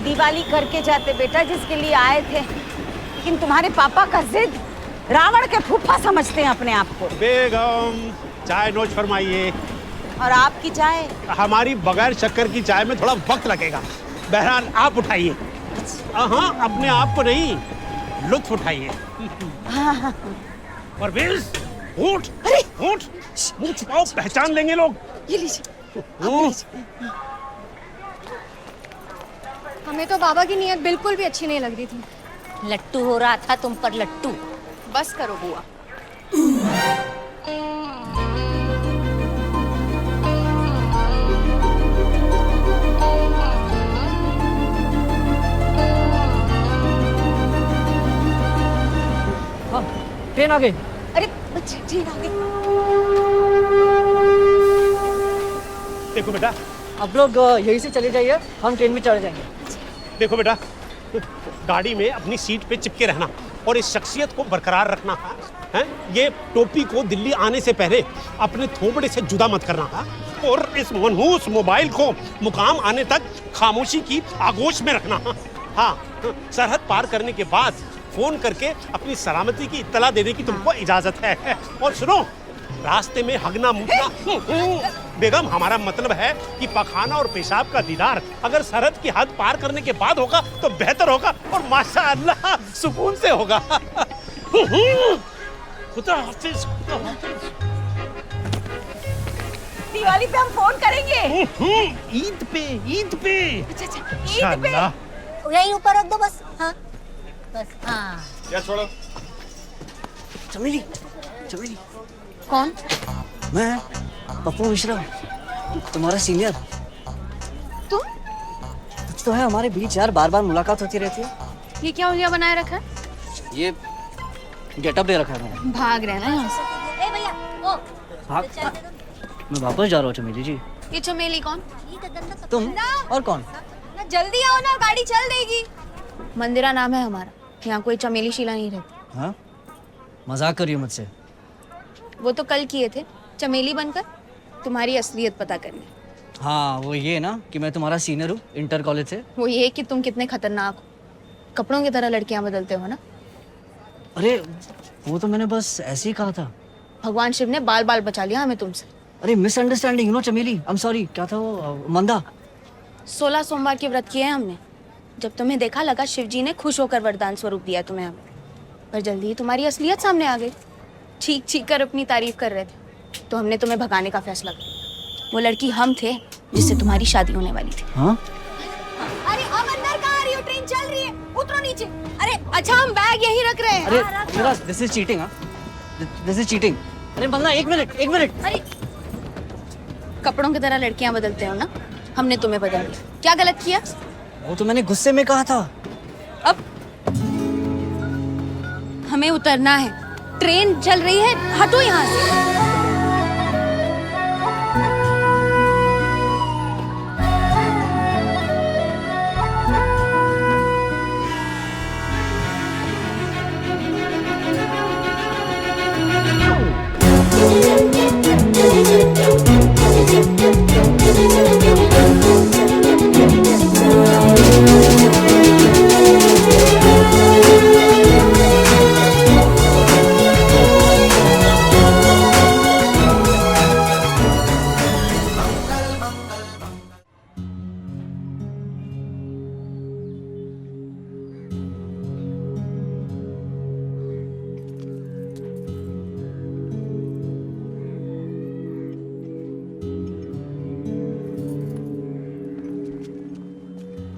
दिवाली करके जाते बेटा, जिसके लिए आए थे, लेकिन तुम्हारे पापा का जिद, रावण के फूफा समझते हैं अपने आप को। बेगम, चाय नोच फरमाइए। और आपकी चाय? हमारी बगैर शक्कर की चाय में थोड़ा वक्त लगेगा। बहरहाल आप उठाइए। हाँ, अपने आप को नहीं, लुत्फ उठाइए। हाँ। परवेज, उठ, उठ, मुंह छुपाओ, पहचान लेंगे लोग। ये लीजिए। हमें तो बाबा की नीयत बिल्कुल भी अच्छी नहीं लग रही थी। लट्टू हो रहा था तुम पर लट्टू। बस करो बुआ। ट्रेन आ गई। अरे ट्रेन आ गई। देखो बेटा, आप लोग यहीं से चले जाइए, हम ट्रेन में चढ़ जाएंगे। देखो बेटा, गाड़ी में अपनी सीट पे चिपके रहना और इस शख्सियत को बरकरार रखना है। ये टोपी को दिल्ली आने से पहले अपने थोबड़े से जुदा मत करना है और इस मनहूस मोबाइल को मुकाम आने तक खामोशी की आगोश में रखना। हाँ, सरहद पार करने के बाद फोन करके अपनी सलामती की इत्तला देने की तुमको इजाजत है। और सुनो, रास्ते में हगना मुगना बेगम, हमारा मतलब है कि पखाना और पेशाब का दीदार अगर सरहद की हद पार करने के बाद होगा तो बेहतर होगा और माशाअल्लाह सुकून से होगा। खुदा हाफिज, खुदा हाफिज। दिवाली पे हम फोन करेंगे। ईद पे, ईद पे। अच्छा, ईद पे। यहीं ऊपर रख दो बस। हाँ बस। हाँ क्या छोड़ो? चमेली, चमेली। कौन? मैं पप्पू मिश्रा, तुम्हारा सीनियर। तुम? कुछ तो है हमारे बीच यार, बार बार मुलाकात होती रहती है। ये क्या उंगलियां बनाए रखा है? ये गेटअप दे रखा है मैंने। भाग रहे हैं ना यहाँ से। ए भैया ओ भाग, मैं वापस जा रहा हूँ चमेली जी। ये चमेली कौन? तुम और कौन? ना जल्दी आओ ना, गाड़ी चल देगी। मंदिरा नाम है हमारा, यहाँ कोई चमेली शीला नहीं रहती। हाँ, मजाक करिए मुझसे। वो तो कल किए थे चमेली बनकर तुम्हारी असलियत पता करने। हाँ, वो ये ना कि मैं तुम्हारा सीनियर हूँ इंटर कॉलेज से। वो ये कि तुम कितने खतरनाक हो, कपड़ों की तरह लड़कियां बदलते हो ना। अरे वो तो मैंने बस ऐसे ही कहा था। भगवान शिव ने बाल बाल बचा लिया हमें तुमसे। अरे मिसअंडरस्टैंडिंग, नो चमेली, आई एम सॉरी। क्या था वो, मंदा। 16 सोमवार के व्रत किए हैं हमने। जब तुम्हें देखा लगा शिव जी ने खुश होकर वरदान स्वरूप दिया तुम्हें हमें, पर जल्दी ही तुम्हारी असलियत सामने आ गई। चीख चीख कर अपनी तारीफ कर रहे थे तो हमने तुम्हें भगाने का फैसला किया। वो लड़की हम थे जिससे तुम्हारी शादी होने वाली थी। हाँ? अरे अब अंदर कहाँ आ रही हो? ट्रेन चल रही है, उतरो नीचे। अरे अच्छा, हम बैग यहीं रख रहे हैं। अरे दिस इज चीटिंग। हाँ, दिस इज चीटिंग। अरे बंदा, एक मिनट। अरे कपड़ों की तरह लड़कियां बदलते हो ना, हमने तुम्हें बदल दिया। क्या गलत किया? वो तो मैंने गुस्से में कहा था। अब हमें उतरना है, ट्रेन चल रही है, हटो यहाँ से।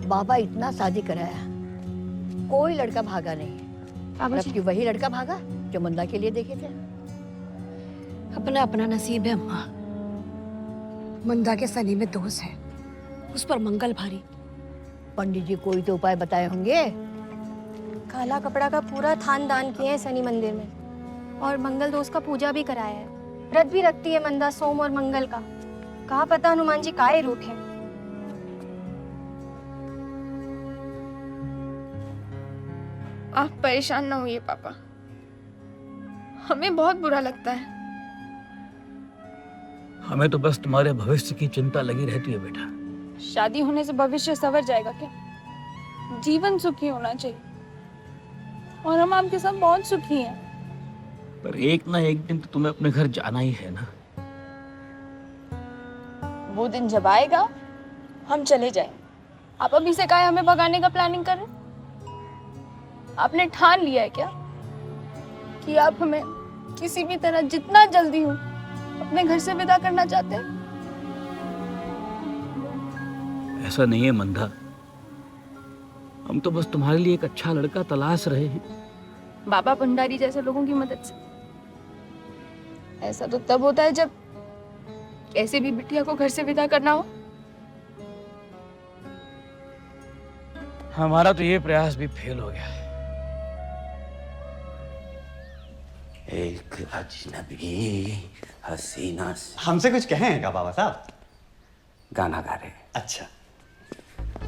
बाबा इतना शादी कराया, कोई लड़का भागा नहीं। जबकि वही लड़का भागा जो मंदा के लिए देखे थे। अपना अपना नसीब है अम्मा। मंदा के सनी में दोष है, उस पर मंगल भारी। पंडित जी कोई तो उपाय बताए होंगे। काला कपड़ा का पूरा थान दान किए हैं शनि मंदिर में, और मंगल दोष का पूजा भी कराया है। व्रत भी रखती है मंदा सोम और मंगल का। कहा पता हनुमान जी काहे रूठे। आप परेशान ना होइए पापा, हमें बहुत बुरा लगता है। हमें तो बस तुम्हारे भविष्य की चिंता लगी रहती है बेटा। शादी होने से भविष्य संवर जाएगा क्या? जीवन सुखी होना चाहिए, और हम आपके साथ बहुत सुखी हैं। पर एक ना एक दिन तो तुम्हें अपने घर जाना ही है ना। वो दिन जब आएगा हम चले जाएंगे। आप अभी से काहे हमें भगाने का प्लानिंग कर रहे हैं? आपने ठान लिया है क्या कि आप हमें किसी भी तरह जितना जल्दी हो अपने घर से विदा करना चाहते हैं? ऐसा नहीं है मंदा, हम तो बस तुम्हारे लिए एक अच्छा लड़का तलाश रहे हैं। बाबा भंडारी जैसे लोगों की मदद से। ऐसा तो तब होता है जब ऐसे भी बिटिया को घर से विदा करना हो। हमारा तो ये प्रयास भी फेल हो गया है। एक अजनबी हसीना से हमसे कुछ कहें क्या बाबा साहब? गाना गा रहे। अच्छा,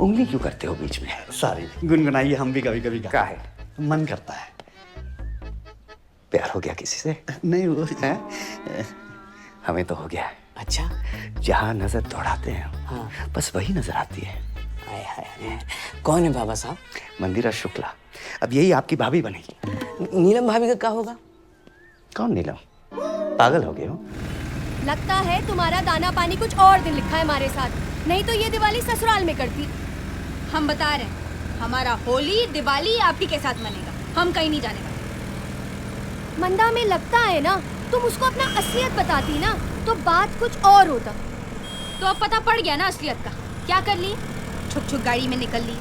उंगली क्यों करते हो बीच में? सॉरी, गुनगुनाइए, हम भी कभी कभी क्या है? मन करता है। प्यार हो गया किसी से? नहीं वो है? हमें तो हो गया है। अच्छा, जहाँ नजर दौड़ाते हैं हाँ। बस वही नजर आती है। हाय हाय हाय। कौन है बाबा साहब? मंदिरा शुक्ला। अब यही आपकी भाभी बनेगी। नीलम भाभी का क्या होगा? कौन नीलम? पागल हो गए हो? लगता है तुम्हारा दाना पानी कुछ और दिन लिखा है हमारे साथ, नहीं तो ये दिवाली ससुराल में करती। हम बता रहे हैं, हमारा होली दिवाली आप ही के साथ मनेगा, हम कहीं नहीं जाने वाले। मंदा में लगता है ना, तुम उसको अपना असलियत बताती ना तो बात कुछ और होता। तो अब पता पड़ गया ना असलियत का। क्या कर ली? छुप छुप गाड़ी में निकल ली।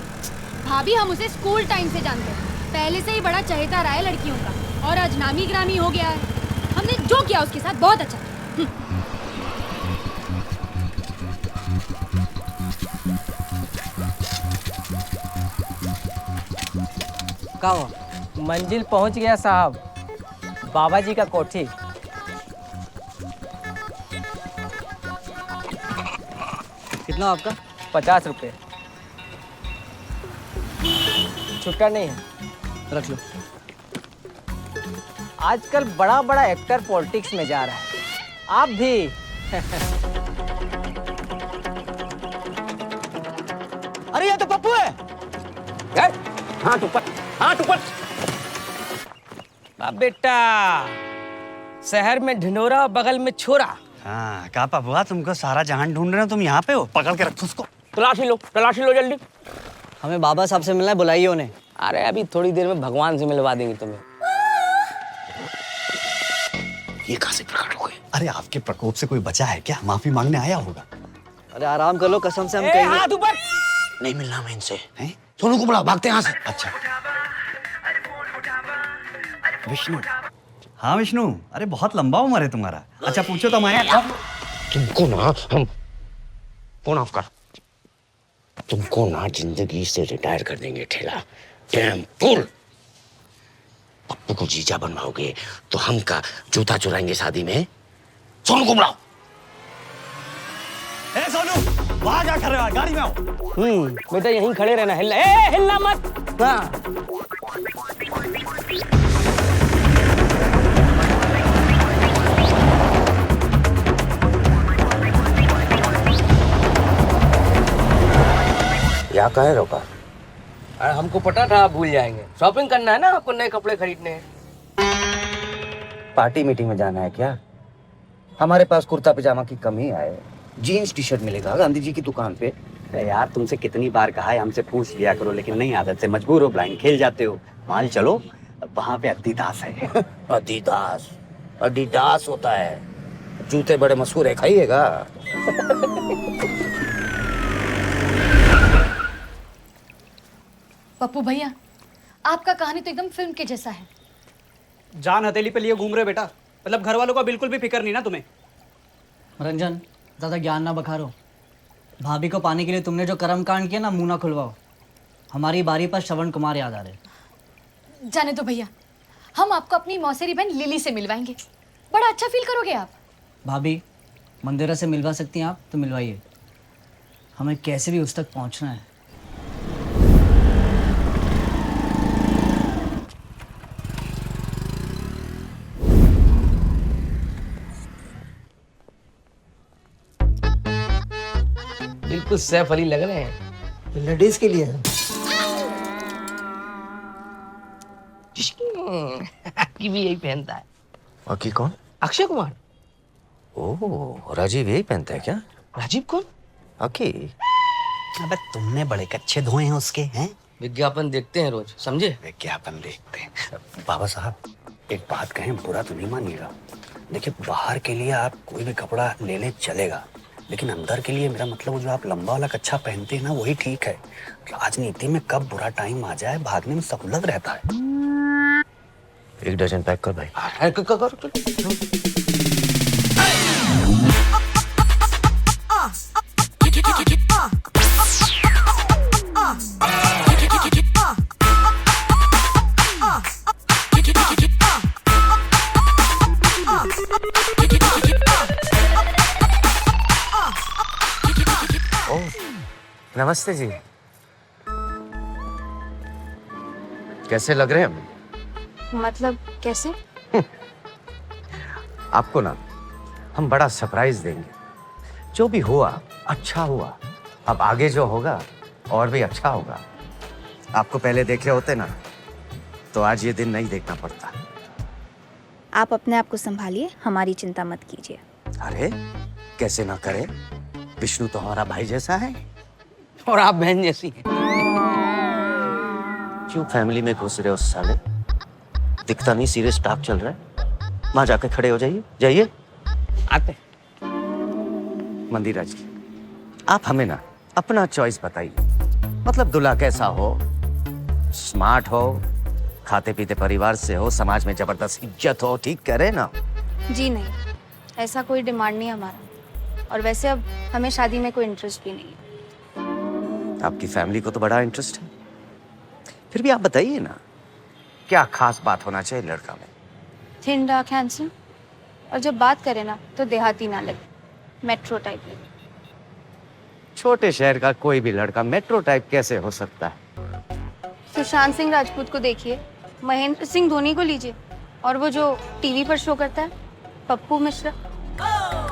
भाभी हम उसे स्कूल टाइम से जानते हैं, पहले से ही बड़ा चहेता रहा है लड़कियों का, और आज नामी ग्रामी हो गया है। हमने जो किया उसके साथ बहुत अच्छा। क्या हुआ? मंजिल पहुंच गया साहब, बाबा जी का कोठी। कितना आपका? 50 रुपये। छुट्टा नहीं है, रख लो। आजकल बड़ा बड़ा एक्टर पॉलिटिक्स में जा रहा है, आप भी। अरे ये तो पप्पू है। हाथ ऊपर, हाथ ऊपर। अब बेटा, शहर में ढिंढोरा, बगल में छोरा। हाँ, कहा पपुआ तुमको सारा जहान ढूंढ रहे हो, तुम यहाँ पे हो? पकड़ के रखो उसको। तलाशी लो जल्दी। हमें बाबा साहब से मिलना है, बुलाइए उन्हें। अरे अभी थोड़ी देर में भगवान से मिलवा देंगे तुम्हें। ये कहाँ से प्रकट हो गए? अरे आपके प्रकोप से कोई बचा है क्या? माफी मांगने आया होगा। अरे आराम कर लो, कसम से हम कहेंगे। हाथ ऊपर। नहीं मिलना मैं इनसे। हैं? सोनू को बुलाओ, भागते हैं यहाँ से। अच्छा विष्णु। हाँ विष्णु, अरे बहुत लंबा उम्र है तुम्हारा। अच्छा पूछो तो मैं तुमको ना हम फोन ऑफ कर। तुमको ना जिंदगी से रिटायर कर देंगे ठेला। Dam full. पप्पू को जीजा बनवाओगे तो हम का जूता चुराएंगे शादी में। सोनू को बुलाओ। ए सोनू, वहां क्या कर रहे हो? गाड़ी में आओ। बेटा यहीं खड़े रहना, हिलना मत। हाँ। क्या कहे रोका? अरे हमको पता था आप भूल जाएंगे। शॉपिंग करना है ना आपको, नए कपड़े खरीदने हैं। पार्टी मीटिंग में जाना है क्या? हमारे पास कुर्ता पजामा की कमी है, जीन्स टी शर्ट मिलेगा गांधी जी की दुकान पे। यार तुमसे कितनी बार कहा है, हमसे पूछ लिया करो, लेकिन नहीं आदत से मजबूर हो, ब्लाइंड खेल जाते हो। मान चलो वहां पे अद्दीदास है। अडीदास होता है, जूते बड़े मशहूर है, खाइएगा। पप्पू भैया, आपका कहानी तो एकदम फिल्म के जैसा है। जान हथेली पे लिए घूम रहे बेटा, मतलब घर वालों का बिल्कुल भी फिक्र नहीं ना तुम्हें। रंजन, ज़्यादा ज्ञान ना बखारो। भाभी को पाने के लिए तुमने जो कर्म कांड किया ना, मुंह ना खुलवाओ। हमारी बारी पर श्रवण कुमार याद आ रहे। जाने दो भैया, हम आपको अपनी मौसेरी बहन लिली से मिलवाएंगे, बड़ा अच्छा फील करोगे आप। भाभी, मंदिरा से मिलवा सकती हैं आप तो मिलवाइए, हमें कैसे भी उस तक पहुंचना है। बिल्कुल सैफ अली लग रहे हैं। लेडीज के लिए। की भी यही पहनता है। बाकी कौन? अक्षय कुमार। ओह, राजीव यही पहनता है क्या? राजीव कौन? ओके। अबे तुमने बड़े कच्चे धोए हैं उसके, हैं? विज्ञापन देखते हैं रोज, समझे? विज्ञापन देखते हैं। बाबा साहब एक बात कहें, बुरा तो नहीं मानिएगा। देखिए बाहर के लिए आप कोई भी कपड़ा ले लें चलेगा, लेकिन अंदर के लिए मेरा मतलब जो आप लंबा वाला कच्छा पहनते हैं ना, वही ठीक है। राजनीति में कब बुरा टाइम आ जाए भागने में सहूलत रहता है। 1 डजन पैक कर भाई। नमस्ते जी, कैसे लग रहे हैं हम? मतलब कैसे? आपको ना हम बड़ा सरप्राइज देंगे। जो भी हुआ अच्छा हुआ, अब आगे जो होगा और भी अच्छा होगा। आपको पहले देखे होते ना तो आज ये दिन नहीं देखना पड़ता। आप अपने आप को संभालिए, हमारी चिंता मत कीजिए। अरे कैसे ना करे, विष्णु तो हमारा भाई जैसा है और आप बहन जैसी हैं। क्यों फैमिली में घुस रहे हो साले? दिखता नहीं सीरियस टॉक चल रहा है? वहां जाके खड़े हो जाइए, जाइए। आते। मंदिरा जी, आप हमें ना अपना चॉइस बताइए। मतलब दूल्हा कैसा हो? स्मार्ट हो, खाते पीते परिवार से हो, समाज में जबरदस्त इज्जत हो, ठीक कह रहे ना? जी नहीं, ऐसा कोई डिमांड नहीं है हमारा। और वैसे अब हमें शादी में कोई इंटरेस्ट भी नहीं है। आपकी फैमिली को तो बड़ा इंटरेस्ट है। फिर भी आप बताइए ना, क्या खास बात होना चाहिए लड़का में? थिन डार्क हैंडसम, और जब बात करें ना तो देहाती ना लगे, मेट्रो टाइप लगे। छोटे शहर का कोई भी लड़का मेट्रो टाइप कैसे हो सकता है? सुशांत सिंह राजपूत को देखिए, महेंद्र सिंह धोनी को लीजिए, और वो जो टीवी पर शो करता है पप्पू मिश्रा,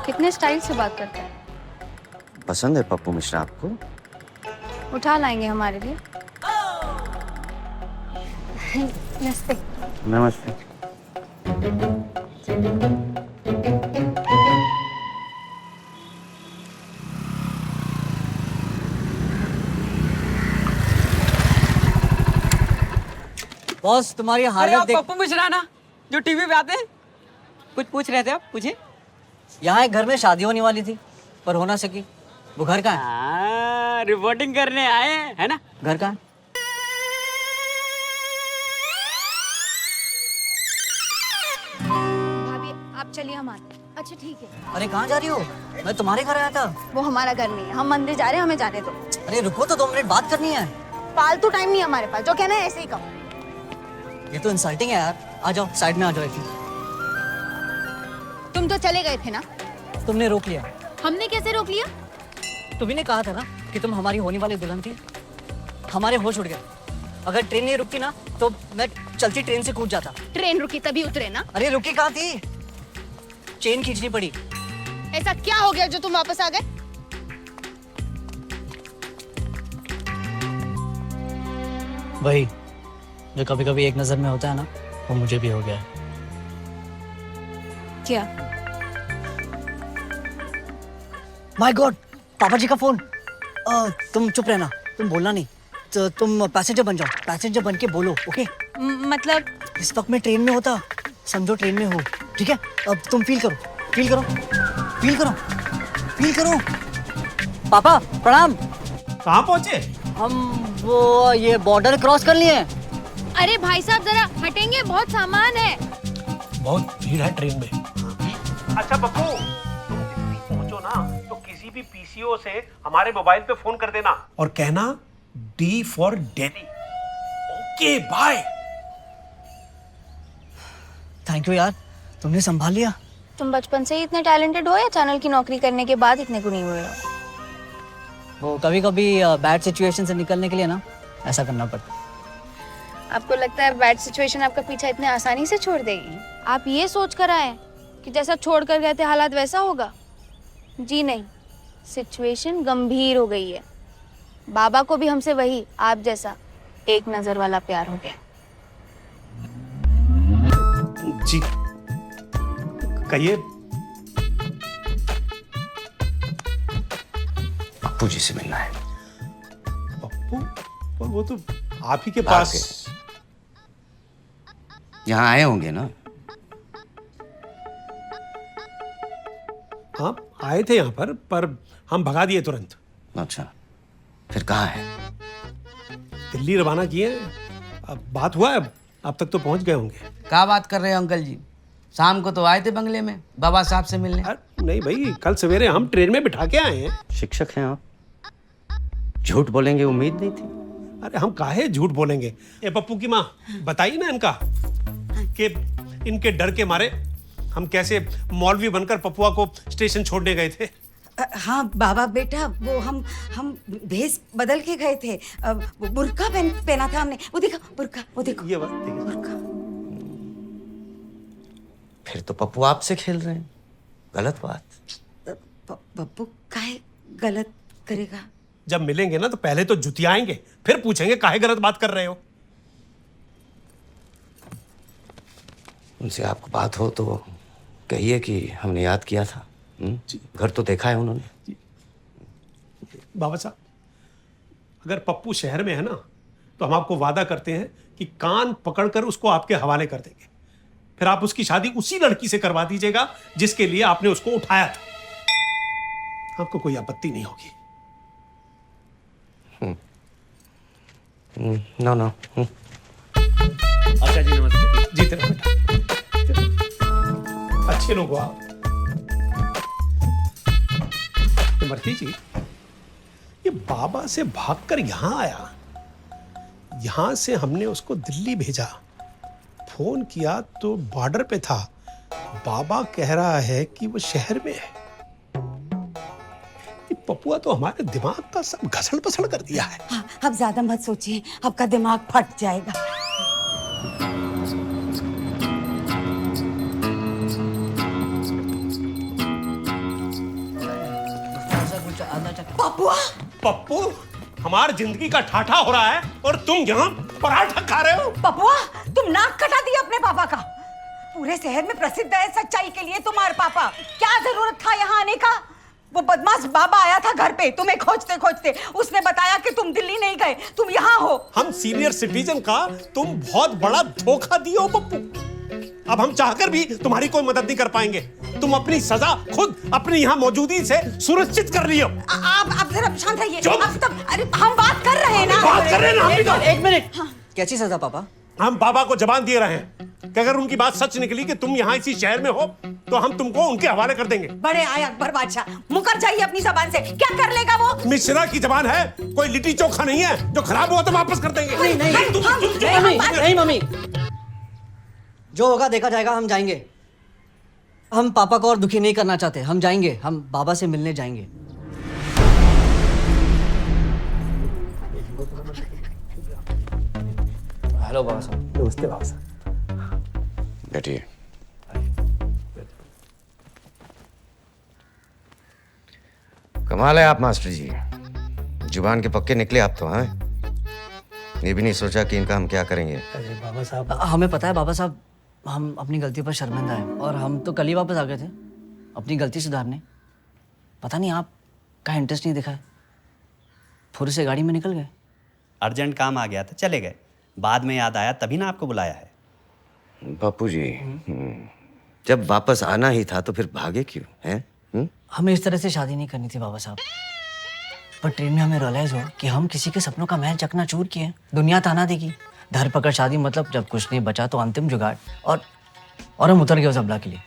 कितने स्टाइल से बात करता है। पसंद है पप्पू मिश्रा आपको? उठा लाएंगे हमारे लिए। नमस्ते। नमस्ते। बॉस तुम्हारी अरे हालत आप देख। पप्पू मिश्रा ना, जो टीवी पे आते हैं? कुछ पूछ रहे थे आप, पूछे। यहाँ एक घर में शादी होने वाली थी पर हो ना सकी। वो घर कहाँ है? रिपोर्टिंग करने आए हैं, है ना? घर कहाँ है? भाभी आप चलिए, हम आते हैं। अच्छा ठीक है। अरे कहाँ जा रही हो? मैं तुम्हारे घर आया था। वो हमारा घर नहीं है, हम मंदिर जा रहे हैं, हमें जाने दो। अरे रुको तो 2 मिनट बात करनी है। फालतू टाइम नहीं है हमारे पास, जो कहना है ऐसे ही कहो। ये तो इंसल्टिंग है यार। आ जाओ साइड में आ जाओ। एक तुम तो चले गए थे ना? तुमने रोक लिया। हमने कैसे रोक लिया? तुम्ही ने कहा था ना कि तुम हमारी होने वाली दुल्हन थी। हमारे होश उड़ गए। अगर ट्रेन नहीं रुकती ना तो मैं चलती ट्रेन से कूद जाता। ट्रेन रुकी तभी उतरे ना? अरे रुकी कहाँ थी? चेन खींचनी पड़ी। ऐसा क्या हो गया जो तुम वापस आ गए? वही जो कभी कभी एक नजर में होता है ना, वो मुझे भी हो गया है। क्या? माय गॉड, पापा जी का फोन। तुम चुप रहना, तुम बोलना नहीं। तो तुम पैसेंजर बन जाओ, पैसेंजर बन के बोलो, ओके? मतलब इस वक्त मैं ट्रेन में होता, समझो ट्रेन में हो, ठीक है? अब तुम फील करो, फील करो, फील करो, फील करो। पापा प्रणाम। कहाँ पहुँचे? हम वो ये बॉर्डर क्रॉस कर लिए। अरे भाई साहब जरा हटेंगे, बहुत सामान है। बहुत भीड़ है ट्रेन में। अच्छा पप्पू, तुम दिल्ली पहुंचो ना तो किसी भी पीसीओ से हमारे मोबाइल पे फोन कर देना और कहना D for Delhi. Okay bye. Thank you यार, तुमने संभाल लिया। तुम बचपन से ही इतने टैलेंटेड हो या चैनल की नौकरी करने के बाद इतने गुणी हुए हो? वो कभी कभी बैड सिचुएशन से निकलने के लिए ना ऐसा करना पड़ता है। आपको लगता है बैड सिचुएशन आपका पीछा इतने आसानी से छोड़ देगी? आप ये सोच कर आए कि जैसा छोड़ कर गए थे हालात वैसा होगा? जी नहीं, सिचुएशन गंभीर हो गई है। बाबा को भी हमसे वही आप जैसा एक नजर वाला प्यार हो गया। जी कहिए। पप्पू जी से मिलना है। पप्पू? पर वो तो आप ही के पास। यहाँ आए होंगे ना? हाँ आए थे यहाँ पर हम भगा दिए तुरंत। अच्छा, फिर कहाँ है? दिल्ली रवाना किए। अब बात हुआ है, अब तक तो पहुंच गए होंगे। क्या बात कर रहे हो अंकल जी? शाम को तो आए थे बंगले में बाबा साहब से मिलने। नहीं भाई, कल सवेरे हम ट्रेन में बिठा के आए हैं। शिक्षक हैं आप, झूठ बोलेंगे उम्मीद नहीं थी। अरे हम काहे झूठ बोलेंगे। ए पप्पू की माँ, बताइए ना इनका कि इनके डर के मारे हम कैसे मौलवी बनकर पपुआ को स्टेशन छोड़ने गए थे। हाँ बाबा बेटा, वो हम भेष बदल के गए थे। वो बुर्का पहना था हमने। वो देखो बुर्का, वो देखो ये बात देखिए। बुर्का। फिर तो पप्पू आपसे खेल रहे हैं, गलत बात। पप्पू काहे गलत करेगा? जब मिलेंगे ना तो पहले तो जुतियाएंगे, फिर पूछेंगे काहे गलत बात कर रहे हो। उनसे आपको बात हो तो कहिए कि हमने याद किया था। घर तो देखा है उन्होंने। बाबा साहब, अगर पप्पू शहर में है ना तो हम आपको वादा करते हैं कि कान पकड़कर उसको आपके हवाले कर देंगे, फिर आप उसकी शादी उसी लड़की से करवा दीजिएगा जिसके लिए आपने उसको उठाया था। आपको कोई आपत्ति नहीं होगी। No no. अच्छा जी, नमस्ते। जीते रहो बेटा, अच्छे लोग हो आप। इमरती जी, ये बाबा से भागकर यहां आया, यहां से हमने उसको दिल्ली भेजा, फोन किया तो बॉर्डर पे था, बाबा कह रहा है कि वो शहर में है। ये पपुआ तो हमारे दिमाग का सब घसड़ पसड़ कर दिया है। हाँ, अब ज्यादा मत सोचिए, आपका दिमाग फट जाएगा। पप्पू, पप्पू हमारी जिंदगी का ठाठा हो रहा है और तुम यहाँ पराठा खा रहे हो। पपुआ, तुम नाक कटा दिया अपने पापा का। पूरे शहर में प्रसिद्ध है सच्चाई के लिए तुम्हारे पापा। क्या जरूरत था यहाँ आने का? वो बदमाश बाबा आया था घर पे तुम्हें खोजते खोजते, उसने बताया कि तुम दिल्ली नहीं गए, तुम यहाँ हो। हम सीनियर सिटीजन का तुम बहुत बड़ा धोखा दिए हो पप्पू। अब हम चाहकर भी तुम्हारी कोई मदद नहीं कर पाएंगे। तुम अपनी सजा खुद अपनी यहाँ मौजूदगी से सुनिश्चित कर लियो। आप जरा शांत रहिए। अरे हम बात कर रहे हैं ना। बात कर रहे हैं ना हम भी तो। एक मिनट। कैसी सजा पापा? हम बाबा को जबान दिए रहे हैं कि अगर उनकी बात सच निकली कि तुम यहाँ इसी शहर में हो तो हम तुमको उनके हवाले कर देंगे। बड़े आए अकबर बादशाह, मुकर जाइए अपनी जबान से। क्या कर लेगा वो? मिश्रा की जबान है, कोई लिट्टी चोखा नहीं है। जो खराब हुआ तो वापस कर देंगे। नहीं मम्मी, जो होगा देखा जाएगा। हम जाएंगे। हम पापा को और दुखी नहीं करना चाहते। हम जाएंगे, हम बाबा से मिलने जाएंगे। हेलो बाबा साहब। नमस्ते बाबा साहब। बैठिए। कमाल है आप मास्टर जी, जुबान के पक्के निकले आप तो। हाँ, ये भी नहीं सोचा कि इनका हम क्या करेंगे। अरे बाबा साहब, हमें पता है बाबा साहब, हम अपनी गलती पर शर्मिंदा हैं और हम तो कल ही वापस आ गए थे अपनी गलती सुधारने। पता नहीं आपका इंटरेस्ट नहीं दिखा है, फुर से गाड़ी में निकल गए। अर्जेंट काम आ गया था, चले गए। बाद में याद आया तभी ना आपको बुलाया है। बापू जी, जब वापस आना ही था तो फिर भागे क्यों हैं? हमें इस तरह से शादी नहीं करनी थी बाबा साहब, पर ट्रेन में हमें रियलाइज हुआ कि हम किसी के सपनों का महल चकनाचूर किए। दुनिया ताना देगी, धर पकड़ शादी, मतलब जब कुछ नहीं बचा तो अंतिम जुगाड़। और हम उतर गए उस अबला के लिए।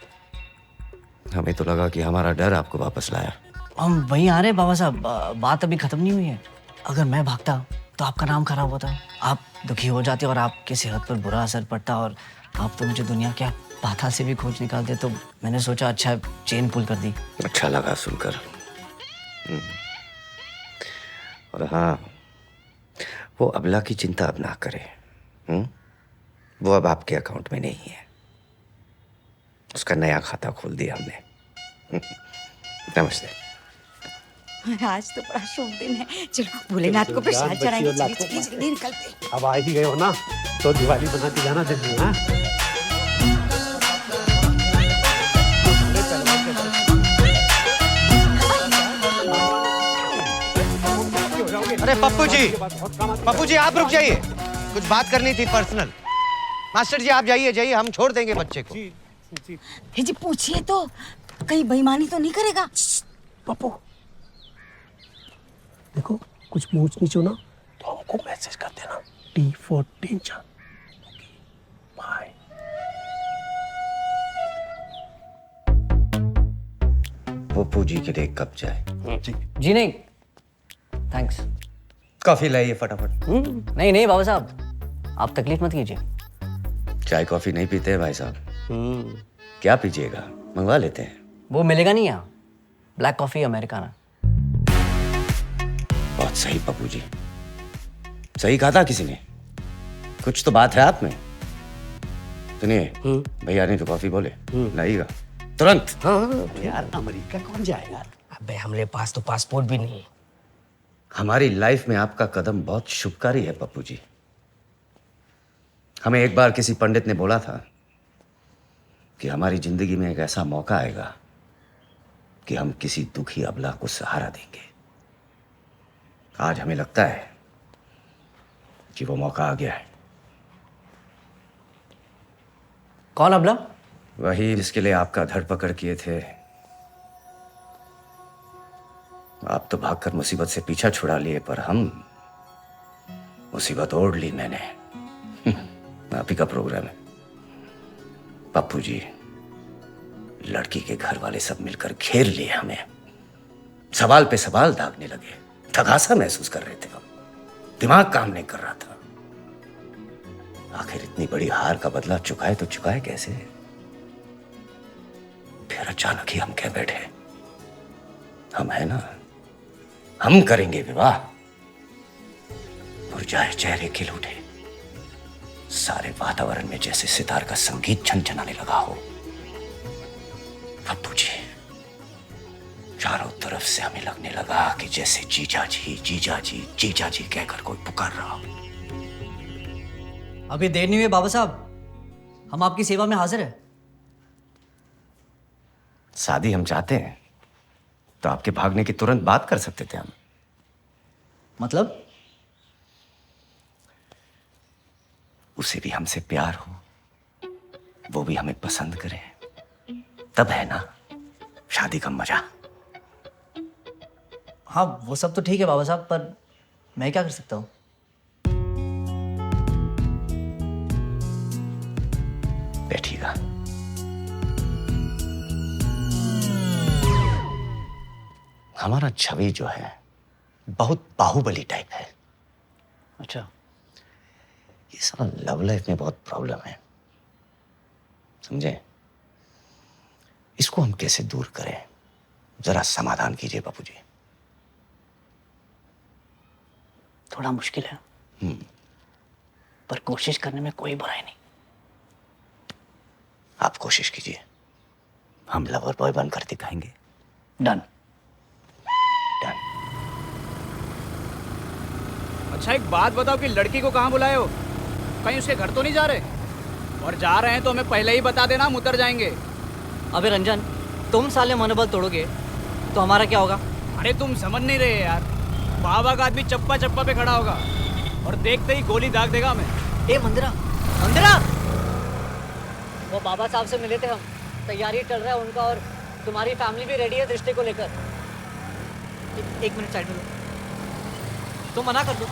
हमें तो लगा कि हमारा डर आपको वापस लाया। हम वहीं आ रहे बाबा साहब, बात अभी खत्म नहीं हुई है। अगर मैं भागता तो आपका नाम खराब होता, आप दुखी हो जाते और आपकी सेहत पर बुरा असर पड़ता, और आप तो मुझे दुनिया के पाताल से भी खोज निकालते। तो मैंने सोचा अच्छा चेन पुल कर दी। अच्छा लगा सुनकर। और हाँ, वो अबला की चिंता अब ना करे। वो अब आपके अकाउंट में नहीं है, उसका नया खाता खोल दिया हमने। नमस्ते। आज तो बड़ा शुभ दिन है, चलो भोलेनाथ को प्रसाद चढ़ाएंगे। जल्दी निकलते। अब आ ही गए हो ना तो दिवाली बना के जाना दिल्ली। हाँ, अरे पप्पू जी आप रुक जाइए, कुछ बात करनी थी पर्सनल। मास्टर जी आप जाइए जाइए, हम छोड़ देंगे बच्चे को। जी पूछिए तो, कहीं बेईमानी तो नहीं करेगा? पप्पू देखो, कुछ पूछ नीचो ना तो हमको मैसेज कर देना। T for danger. Bye. Pappu ji के लिए कब जाए? जी नहीं, थैंक्स। कॉफी लाइए फटाफट। नहीं बाबा साहब, आप तकलीफ मत कीजिए। चाय कॉफी नहीं पीते हैं भाई साहब। क्या पीजिएगा, मंगवा लेते हैं। वो मिलेगा नहीं यहाँ, ब्लैक कॉफी अमेरिकाना। बहुत सही पप्पू जी, सही कहा था किसी ने। कुछ तो बात है आप में। सुनिए, भैया ने तो कॉफी बोले, लाइएगा तुरंत। यार अमेरिका कौन जाएगा? अबे हमारे पास तो पासपोर्ट भी नहीं है। हमारी लाइफ में आपका कदम बहुत शुभकारी है पप्पू जी। हमें एक बार किसी पंडित ने बोला था कि हमारी जिंदगी में एक ऐसा मौका आएगा कि हम किसी दुखी अबला को सहारा देंगे। आज हमें लगता है कि वो मौका आ गया है। कौन अबला? वही जिसके लिए आपका धरपकड़ किए थे। आप तो भागकर मुसीबत से पीछा छुड़ा लिए, पर हम मुसीबत ओढ़ ली मैंने। आप ही का प्रोग्राम है पप्पू जी। लड़की के घर वाले सब मिलकर घेर लिए हमें, सवाल पे सवाल दागने लगे। थकासा महसूस कर रहे थे हम, दिमाग काम नहीं कर रहा था। आखिर इतनी बड़ी हार का बदला चुकाए तो चुकाए कैसे? फिर अचानक ही हम कह बैठे, हम है ना, हम करेंगे विवाह। मुरझाए चेहरे खिल उठे, सारे वातावरण में जैसे सितार का संगीत झनझनाने लगा हो। पप्पू जी, चारों तरफ से हमें लगने लगा कि जैसे जीजा जी जीजा जी जीजा जी कहकर कोई पुकार रहा हो। अभी देर नहीं हुई बाबा साहब, हम आपकी सेवा में हाजिर है। शादी हम चाहते हैं तो आपके भागने की तुरंत बात कर सकते थे हम। मतलब? उसे भी हमसे प्यार हो, वो भी हमें पसंद करे, तब है ना शादी का मजा। हाँ वो सब तो ठीक है बाबा साहब, पर मैं क्या कर सकता हूँ? बैठिएगा। हमारा छवि जो है बहुत बाहुबली टाइप है। अच्छा। ये सारा लव लाइफ में बहुत प्रॉब्लम है, समझे? इसको हम कैसे दूर करें, जरा समाधान कीजिए बापू जी। थोड़ा मुश्किल है, पर कोशिश करने में कोई बुराई नहीं। आप कोशिश कीजिए, हम लवर बॉय बनकर दिखाएंगे। डन। अच्छा एक बात बताओ कि लड़की को कहाँ बुलाए हो? कहीं उसके घर तो नहीं जा रहे? और जा रहे हैं तो हमें पहले ही बता देना, हम उतर जाएंगे। अबे रंजन, तुम साले मनोबल तोड़ोगे तो हमारा क्या होगा? अरे तुम समझ नहीं रहे यार, बाबा का आदमी चप्पा चप्पा पे खड़ा होगा और देखते ही गोली दाग देगा हमें। ए मंदिरा, मंदिरा! वो बाबा साहब से मिले थे हम, तैयारी चल रहा है उनका और तुम्हारी फैमिली भी रेडी है रिश्ते को लेकर। एक मिनट साइड में लो, तुम मना कर दो।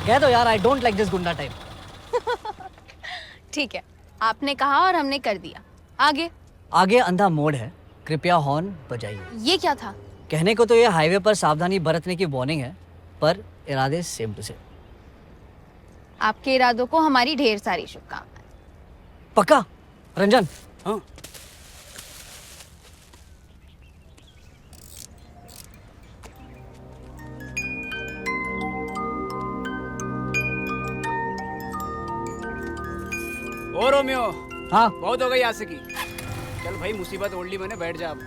कह दो यार, आई डोंट लाइक दिस गुंडा टाइप। ठीक है, आपने कहा और हमने कर दिया। आगे? आगे अंधा मोड़ है, कृपया हॉर्न बजाइए। ये क्या था? कहने को तो ये हाईवे पर सावधानी बरतने की वार्निंग है, पर इरादे सेम टू सेम। आपके इरादों को हमारी ढेर सारी शुभकामनाएं। पक्का रंजन? हाँ। ओ रोमियो, हाँ बहुत हो गई आशिकी। चल भाई, मुसीबत ओढ़ ली मैंने, बैठ जा अब।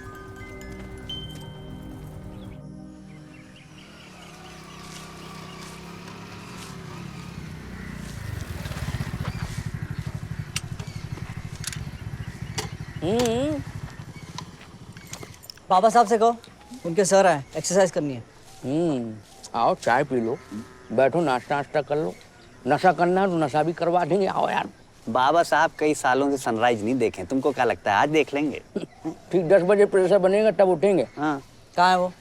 बाबा साहब से कहो, उनके सर आए, एक्सरसाइज करनी है। आओ चाय पी लो, बैठो नाश्ता नाश्ता कर लो। नशा करना है तो नशा भी करवा देंगे, आओ यार। बाबा साहब कई सालों से सनराइज नहीं देखे, तुमको क्या लगता है आज देख लेंगे? ठीक 10 बजे प्रेशर बनेगा तब उठेंगे। हाँ। कहाँ है वो?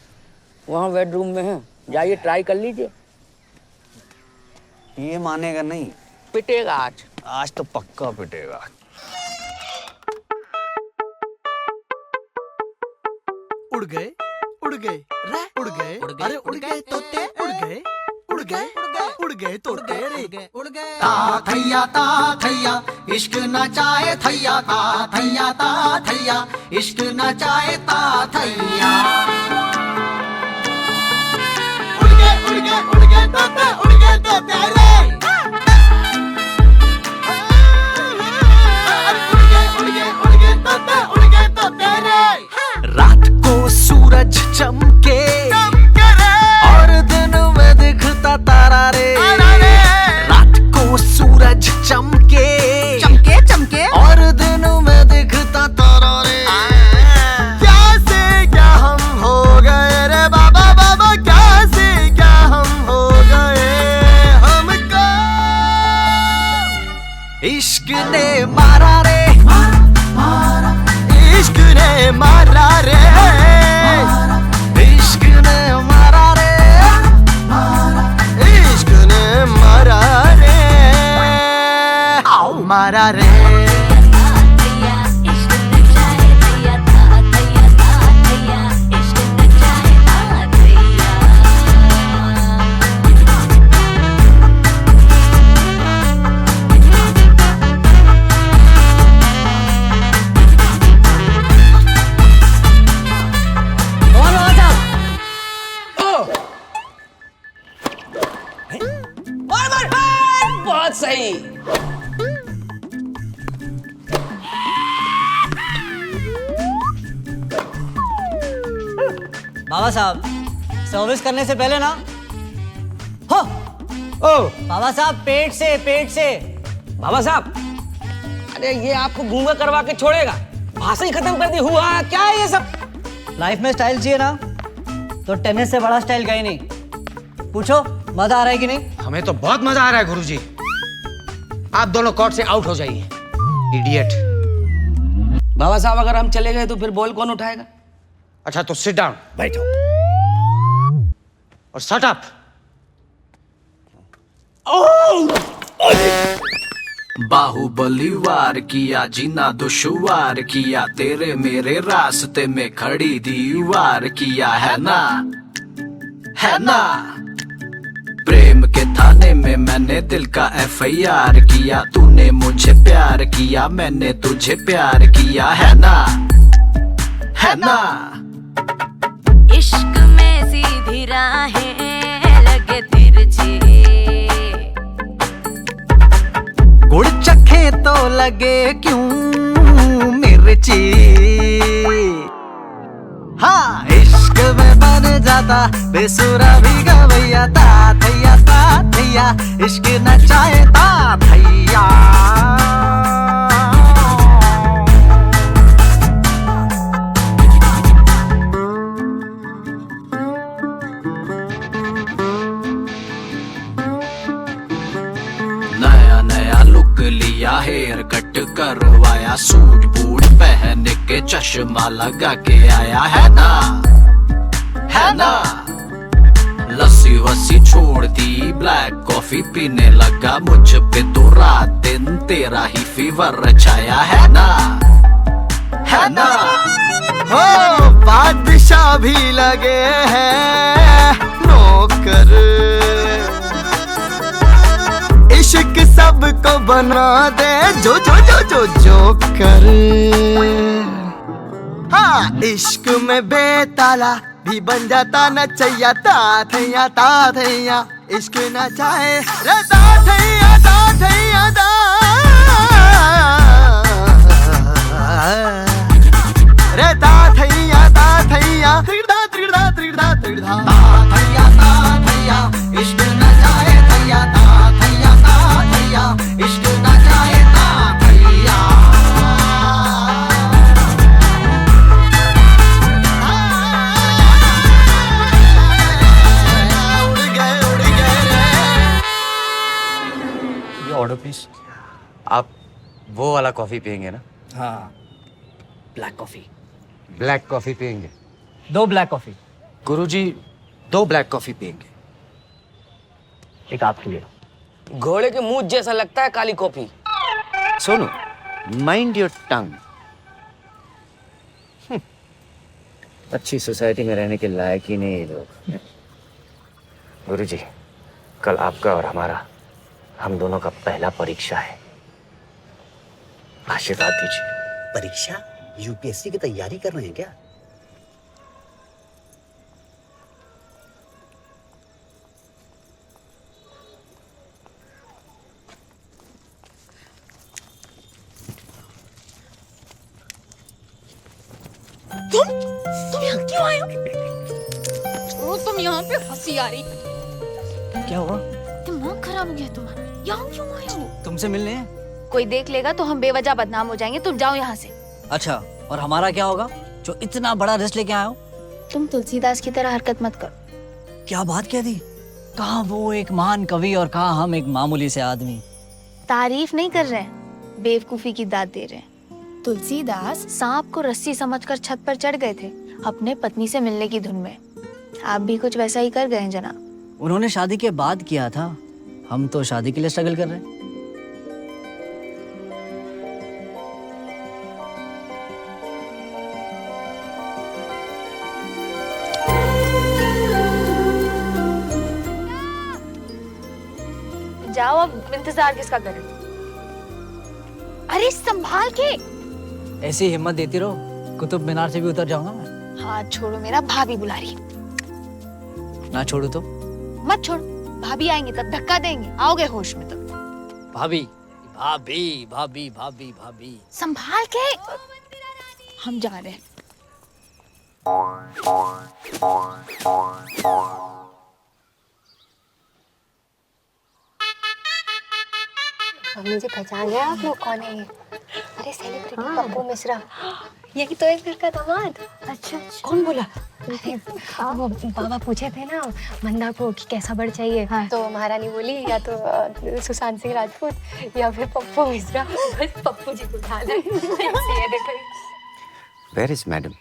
वहाँ बेडरूम में है, जाइए ट्राई कर लीजिए। ये मानेगा नहीं। पिटेगा आज। आज तो पक्का पिटेगा। उड़ गए उड़ गए रे उड़ गए, अरे उड़ गए तोते उड़ गए उड़ गए उड़ गए तोते रे उड़ गए। ता थैया इश्क नचाए थैया, ता थैया इश्क नचाए ता थैया। उड़ गए तोते रे। उड़ गए तोते रे। रात को सूरज चमके और बाबा साहब, सर्विस करने से पहले ना हो ओ बाबा साहब, पेट से बाबा साहब, अरे ये आपको गूंगा करवा के छोड़ेगा, भाषा ही खत्म कर दी। हुआ क्या है ये सब? लाइफ में स्टाइल चाहिए ना, तो टेनिस से बड़ा स्टाइल कहीं नहीं। पूछो मजा आ रहा है कि नहीं? हमें तो बहुत मजा आ रहा है गुरुजी। आप दोनों कोर्ट से आउट हो जाइए, इडियट। बाबा साहब, अगर हम चले गए तो फिर बॉल कौन उठाएगा? अच्छा तो सिट डाउन, बैठो और शट अप। बाहुबली वार किया, जीना दुश्वार किया, तेरे मेरे रास्ते में खड़ी दीवार किया, है ना, है ना। प्रेम के थाने में मैंने दिल का FIR किया, तूने मुझे प्यार किया, मैंने तुझे प्यार किया, है ना, है ना। इश्क में सीधी राहें लगे तिरछी, गुड़ चखे तो लगे क्यों मिर्ची। हाँ, इश्क में बन जाता बेसुरा भी गवैया, ता थैया इश्क नचाए ता थैया। नया नया लुक लिया, हेयर कट करवाया, सूट बूट पहन के चश्मा लगा के आया, है ना, है ना। लस्सी वस्सी छोड़ दी, ब्लैक कॉफी पीने लगा, मुझ पे तो रात दिन तेरा ही फीवर छाया, है ना, है ना। हो बादशाह भी लगे हैं नौकर, इश्क सबको बना दे जो जो जो जो जो कर। हाँ, इश्क में बेताला भी बन जाता नचैया, ता थैया इश्क नचाए रे ता थैया ता। रे ता थैया त्रिड़ा त्रिड़ा त्रिड़ा त्रिड़ा, ता थैया इश्क नचाए थैया, ता थैया इश्क नचाए ता थैया। Order please. आप वो वाला कॉफी पियेंगे ना? हाँ, ब्लैक कॉफी। ब्लैक कॉफी पियेंगे? 2 ब्लैक कॉफी। गुरुजी 2 ब्लैक कॉफी पियेंगे। एक आपके लिए। घोड़े के मुंह जैसा लगता है काली कॉफी। सुनो, माइंड योर टंग। अच्छी सोसाइटी में रहने के लायक ही नहीं ये लोग। गुरुजी, कल आपका और हमारा, हम दोनों का पहला परीक्षा है, आशीर्वाद दीजिए। परीक्षा? UPSC की तैयारी कर रहे हैं क्या? तुम यहाँ क्यों आए हो? ओ, तुम यहाँ पे हंसी आ रही। क्या हुआ? दिमाग खराब हो गया तुम्हारा? यहाँ क्यों आए हो? तुमसे मिलने? कोई देख लेगा तो हम बेवजह बदनाम हो जाएंगे। तुम जाओ यहाँ से। अच्छा, और हमारा क्या होगा जो इतना बड़ा रिस्क लेके आए हो? तुम तुलसीदास की तरह हरकत मत करो। क्या बात कह दी? कहाँ वो एक महान कवि और कहाँ हम एक मामूली से आदमी। तारीफ नहीं कर रहे हैं, बेवकूफी की दाद दे रहे हैं। तुलसीदास सांप को रस्सी समझकर छत पर चढ़ गए थे अपने पत्नी से मिलने की धुन में। आप भी कुछ वैसा ही कर गए हैं जनाब। उन्होंने शादी के बाद किया था, हम तो शादी के लिए स्ट्रगल कर रहे हैं। जाओ, अब इंतजार किसका करें? अरे संभाल के। ऐसी हिम्मत देती रहो, कुतुब मीनार से भी उतर जाऊंगा मैं। हाथ छोड़ो मेरा, भाभी बुला रही। ना छोड़ू तो? मत छोड़ो, भाभी आएंगे तब धक्का देंगे, आओगे होश में तब। भाभी भाभी भाभी भाभी भाभी। संभाल के। हम जा रहे हैं। मम्मी जी पहचान गए आप लोग कौन है ये? अरे सेलिब्रिटी पप्पू मिश्रा, यही तो है घर का दामाद। अच्छा कौन बोला? अरे वो बाबा पूछे थे ना मंदा को कि कैसा बड़ चाहिए, तो महारानी बोली या तो सुशांत सिंह राजपूत या फिर पप्पू मिश्रा। बस पप्पू जी को उठा ले। देखो वेयर इज मैडम?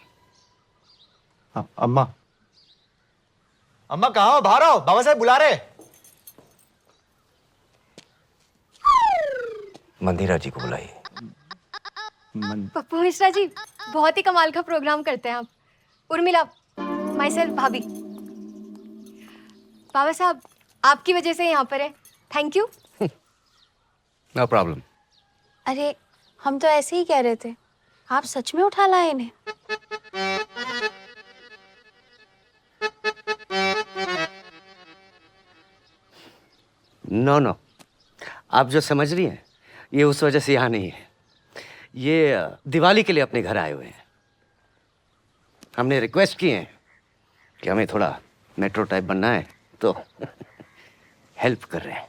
अम्मा अम्मा कहाँ हो? बाहर आओ, बाबा साहब बुला रहे। मंदिरा जी को बुलाइए। पप्पू मिश्रा जी बहुत ही कमाल का प्रोग्राम करते हैं आप। उर्मिला, माई सेल्फ भाभी। बाबा साहब आपकी वजह से यहाँ पर है, थैंक यू। No problem. अरे हम तो ऐसे ही कह रहे थे, आप सच में उठा लाए इन्हें? नो नो, आप जो समझ रही हैं ये उस वजह से यहाँ नहीं है। ये दिवाली के लिए अपने घर आए हुए हैं। हमने रिक्वेस्ट की है कि हमें थोड़ा मेट्रो टाइप बनना है, तो हेल्प कर रहे हैं।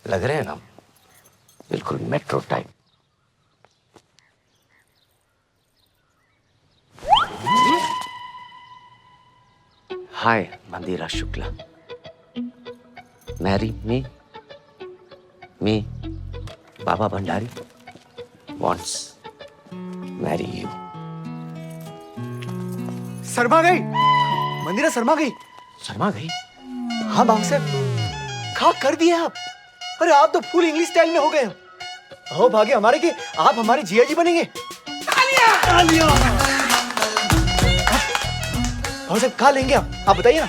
लग रहे हैं ना बिल्कुल metro type. Hi Mandira Shukla, marry me Baba Bhandari wants marry you. Sharma गई, मंदिरा शर्मा गई। शर्मा गई? हाँ बाबा साहब, खा कर दिए आप। अरे आप तो फुल इंग्लिश स्टाइल में हो गए हो। हो भाग्य हमारे कि आप हमारे जिया जी बनेंगे। तालियां! बाबा साहब खा लेंगे आप बताइए ना।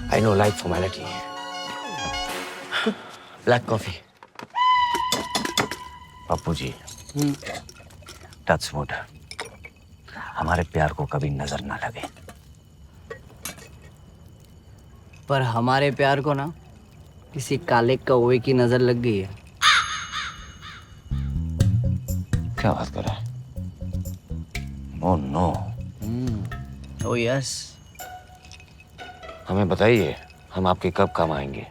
I know life formality. Black coffee. Pappu ji, touch wood, हमारे प्यार को कभी नजर ना लगे। पर हमारे प्यार को ना किसी काले कौवे की नजर लग गई है। क्या बात कर रहा है? Oh no. Oh yes. हमें बताइए, हम आपके कब काम आएंगे?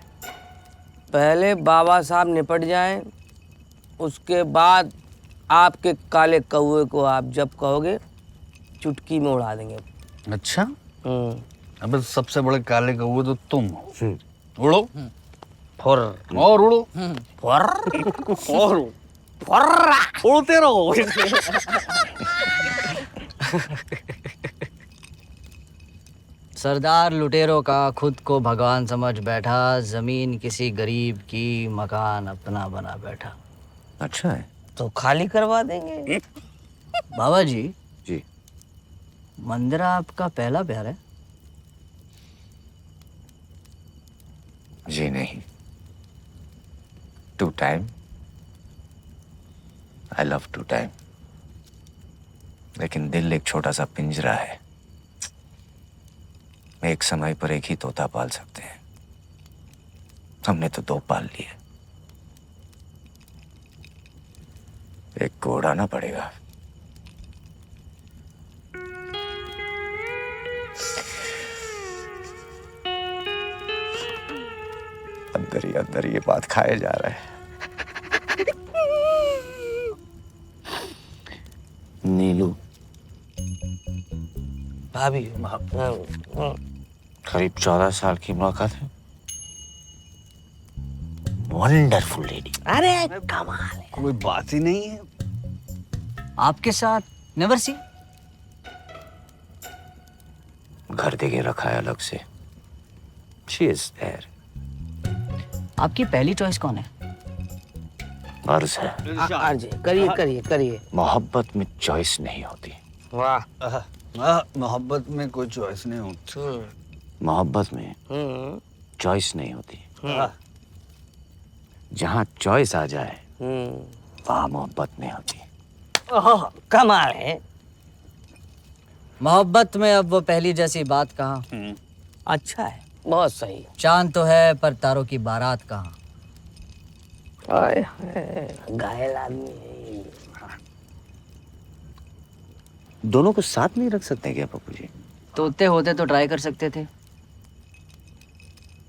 पहले बाबा साहब निपट जाएं, उसके बाद आपके काले कौवे को आप जब कहोगे चुटकी में उड़ा देंगे। अच्छा? अबे सबसे बड़े काले कौवे तो तुम हो। उड़ो फुर और उड़ो फुर और उड़ते रहो। सरदार लुटेरों का खुद को भगवान समझ बैठा, जमीन किसी गरीब की, मकान अपना बना बैठा। अच्छा है, तो खाली करवा देंगे। बाबा जी। जी। मंदिरा आपका पहला प्यार है? जी नहीं, 2 टाइम। I love 2 time. लेकिन दिल एक छोटा सा पिंजरा है, एक समय पर एक ही तोता पाल सकते हैं। हमने तो 2 पाल लिए। एक को उड़ाना पड़ेगा। अंदर ही ये बात खाया जा रहा है। नीलू भाभी, करीब 14 साल की मुलाकात है। Wonderful lady. अरे कमाल है। कोई बात ही नहीं है। आपके साथ नेवर सी। घर देके रखा है अलग से। She is there. आपकी पहली चॉइस कौन है? अर्ज है। करिए। मोहब्बत में चॉइस नहीं होती। वाह। मोहब्बत में कोई चॉइस नहीं होती। मोहब्बत में चॉइस नहीं होती। जहाँ चॉइस आ जाए वहाँ मोहब्बत नहीं होती। कमाल है। मोहब्बत में अब वो पहली जैसी बात कहाँ। अच्छा है, बहुत सही। चांद तो है पर तारों की बारात कहाँ। घायल आदमी है। दोनों को साथ नहीं रख सकते क्या पप्पू जी? तोते होते तो ट्राई कर सकते थे।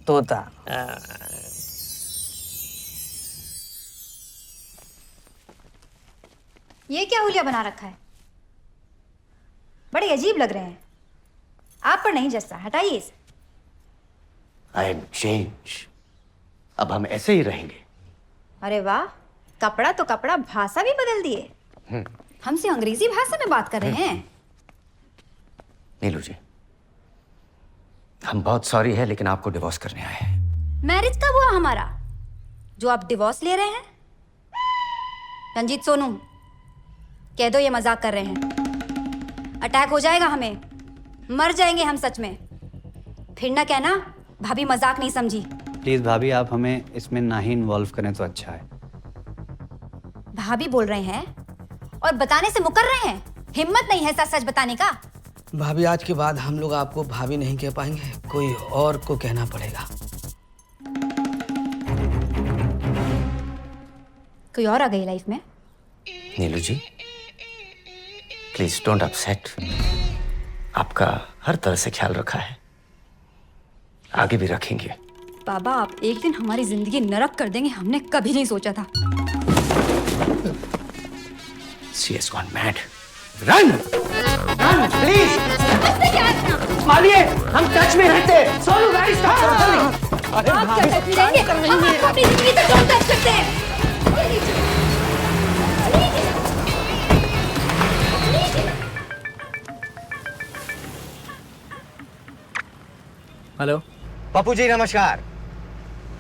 तोता। ये क्या हुलिया बना रखा है? बड़े अजीब लग रहे हैं। आप पर नहीं जचता, हटाइए इसे। I am change. अब हम ऐसे ही रहेंगे। अरे वाह, कपड़ा तो कपड़ा, भाषा भी बदल दिए। हमसे अंग्रेजी भाषा में बात कर रहे हैं। नीलू जी, हम बहुत सॉरी है, लेकिन आपको डिवोर्स करने आए हैं। मैरिज कब हुआ हमारा जो आप डिवोर्स ले रहे हैं? रंजीत सोनू, कह दो ये मजाक कर रहे हैं। अटैक हो जाएगा हमें, मर जाएंगे हम सच में। फिर ना कहना भाभी मजाक नहीं समझी। प्लीज भाभी, आप हमें इसमें ना ही इन्वॉल्व करें तो अच्छा है। भाभी बोल रहे हैं और बताने से मुकर रहे हैं। हिम्मत नहीं है सच सच बताने का। भाभी, आज के बाद हम लोग आपको भाभी नहीं कह पाएंगे, कोई और को कहना पड़ेगा। कोई और आ गई लाइफ में? नीलू जी, प्लीज डोंट अपसेट। आपका हर तरह से ख्याल रखा है, आगे भी रखेंगे। बाबा, आप एक दिन हमारी जिंदगी नरक कर देंगे, हमने कभी नहीं सोचा था। She has gone mad. Run! Run, please! मालिए, हम टच में रहते। सोनू, गाड़ी स्टॉप। अरे आप क्या टच में रहेंगे? हम आपको अपनी जिंदगी से क्यों टच करते हैं? हेलो पप्पू जी नमस्कार।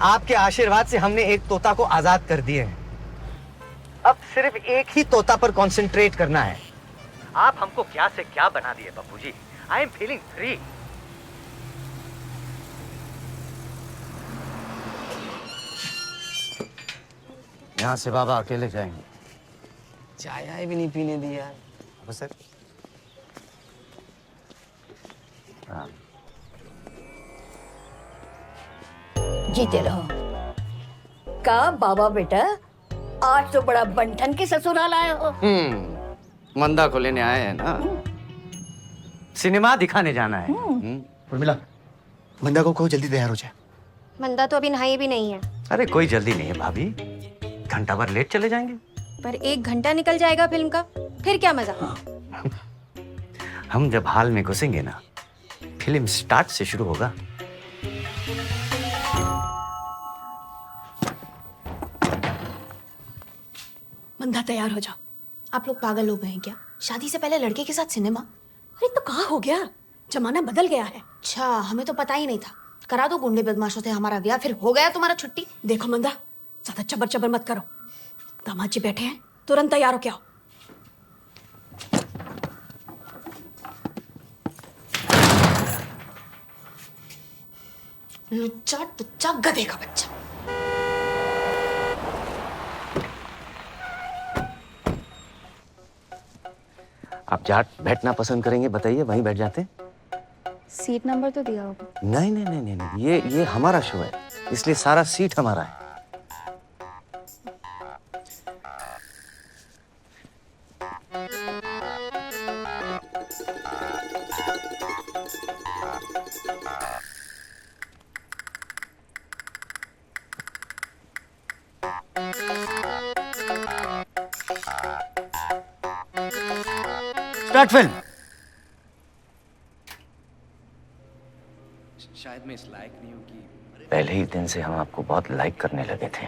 आपके आशीर्वाद से हमने एक तोता को आजाद कर दिए हैं। अब सिर्फ एक ही तोता पर कंसंट्रेट करना है। आप हमको क्या से क्या बना दिए Pappu ji. I am feeling free. यहाँ से बाबा अकेले जाएंगे। चाय भी नहीं पीने दी यार। सर, हाँ। जीते रहो। का बाबा बेटा, आज तो बड़ा बंठन के ससुराल आए हो। मंदा को लेने आए हैं ना, सिनेमा दिखाने जाना है। उर्मिला, मंदा को कहो जल्दी तैयार हो जाए। मंदा तो अभी नहाई भी नहीं है। अरे कोई जल्दी नहीं है भाभी, घंटा भर लेट चले जाएंगे। पर 1 घंटा निकल जाएगा फिल्म का, फिर क्या मजा। हम जब हॉल में घुसेंगे ना, फिल्म स्टार्ट से शुरू होगा। मंदा तैयार हो जाओ। आप लोग पागल हो गए हैं क्या? शादी से पहले लड़के के साथ सिनेमा? अरे तो कहाँ हो गया, जमाना बदल गया है। अच्छा, हमें तो पता ही नहीं था। करा दो गुंडे बदमाशों से हमारा ब्याह, फिर हो गया तुम्हारा छुट्टी। देखो मंदा, ज्यादा चबर चबर मत करो। दामाद जी बैठे हैं, तुरंत तैयार हो के आओ। लुच्चा टुच्चा गधे का बच्चा। आप जहाँ बैठना पसंद करेंगे बताइए, वहीं बैठ जाते हैं। सीट नंबर तो दिया होगा। नहीं नहीं नहीं नहीं, ये हमारा शो है, इसलिए सारा सीट हमारा है। Start film. शायद मैं इस लायक नहीं हूँ कि पहले ही दिन से हम आपको बहुत लाइक करने लगे थे।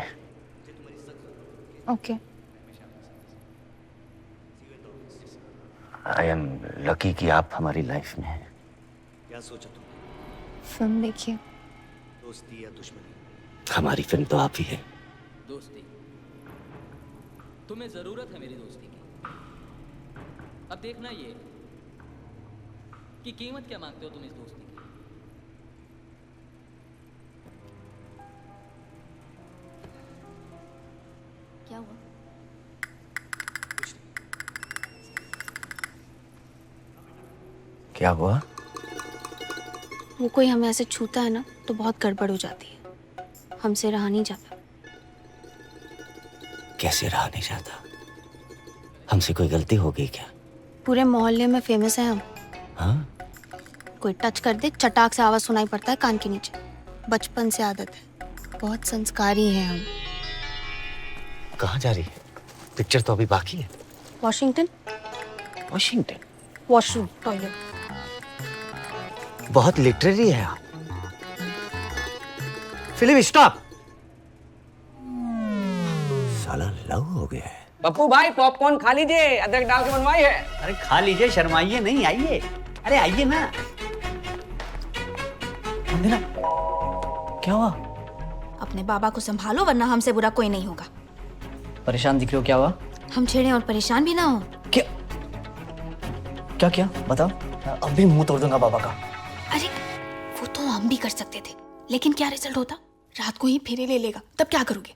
ओके। आई एम लकी कि आप हमारी लाइफ में हैं। क्या सोचा तुम? फिल्म देखिए। दोस्ती या दुश्मनी? हमारी फिल्म तो आप ही है। दोस्ती, तुम्हें जरूरत है मेरी दोस्ती की। अब देखना ये कि कीमत क्या मांगते हो तुम इस दोस्ती की। क्या हुआ? क्या हुआ? वो कोई हमें ऐसे छूता है ना तो बहुत गड़बड़ हो जाती है, हमसे रहा नहीं जाता। कैसे रहा नहीं जाता? हमसे कोई गलती हो गई क्या? पूरे मोहल्ले में फेमस है हम। हाँ? कोई टच कर दे चटाक से आवाज सुनाई पड़ता है कान के नीचे। बचपन से आदत है, बहुत संस्कारी हैं हम। कहाँ जा रही है? पिक्चर तो अभी बाकी है। वॉशिंगटन। वॉशिंगटन? Washroom, toilet. बहुत लिटरेरी है आप। Film stop. साला लव हो गया है। पप्पू भाई पॉपकॉर्न खा लीजिए, अदरक डाल के बनवाई है। अरे खा लीजिए, शर्माइए नहीं, आइए। अरे आइए ना। मंदिरा, क्या हुआ? अपने बाबा को संभालो वरना हमसे बुरा कोई नहीं होगा। परेशान दिख रहे हो, क्या हुआ? हम छेड़े और परेशान भी ना हो। क्या क्या बताओ, अभी मुंह तोड़ दूंगा बाबा का। अरे वो तो हम भी कर सकते थे, लेकिन क्या रिजल्ट होता? रात को ही फेरे ले लेगा, तब क्या करोगे?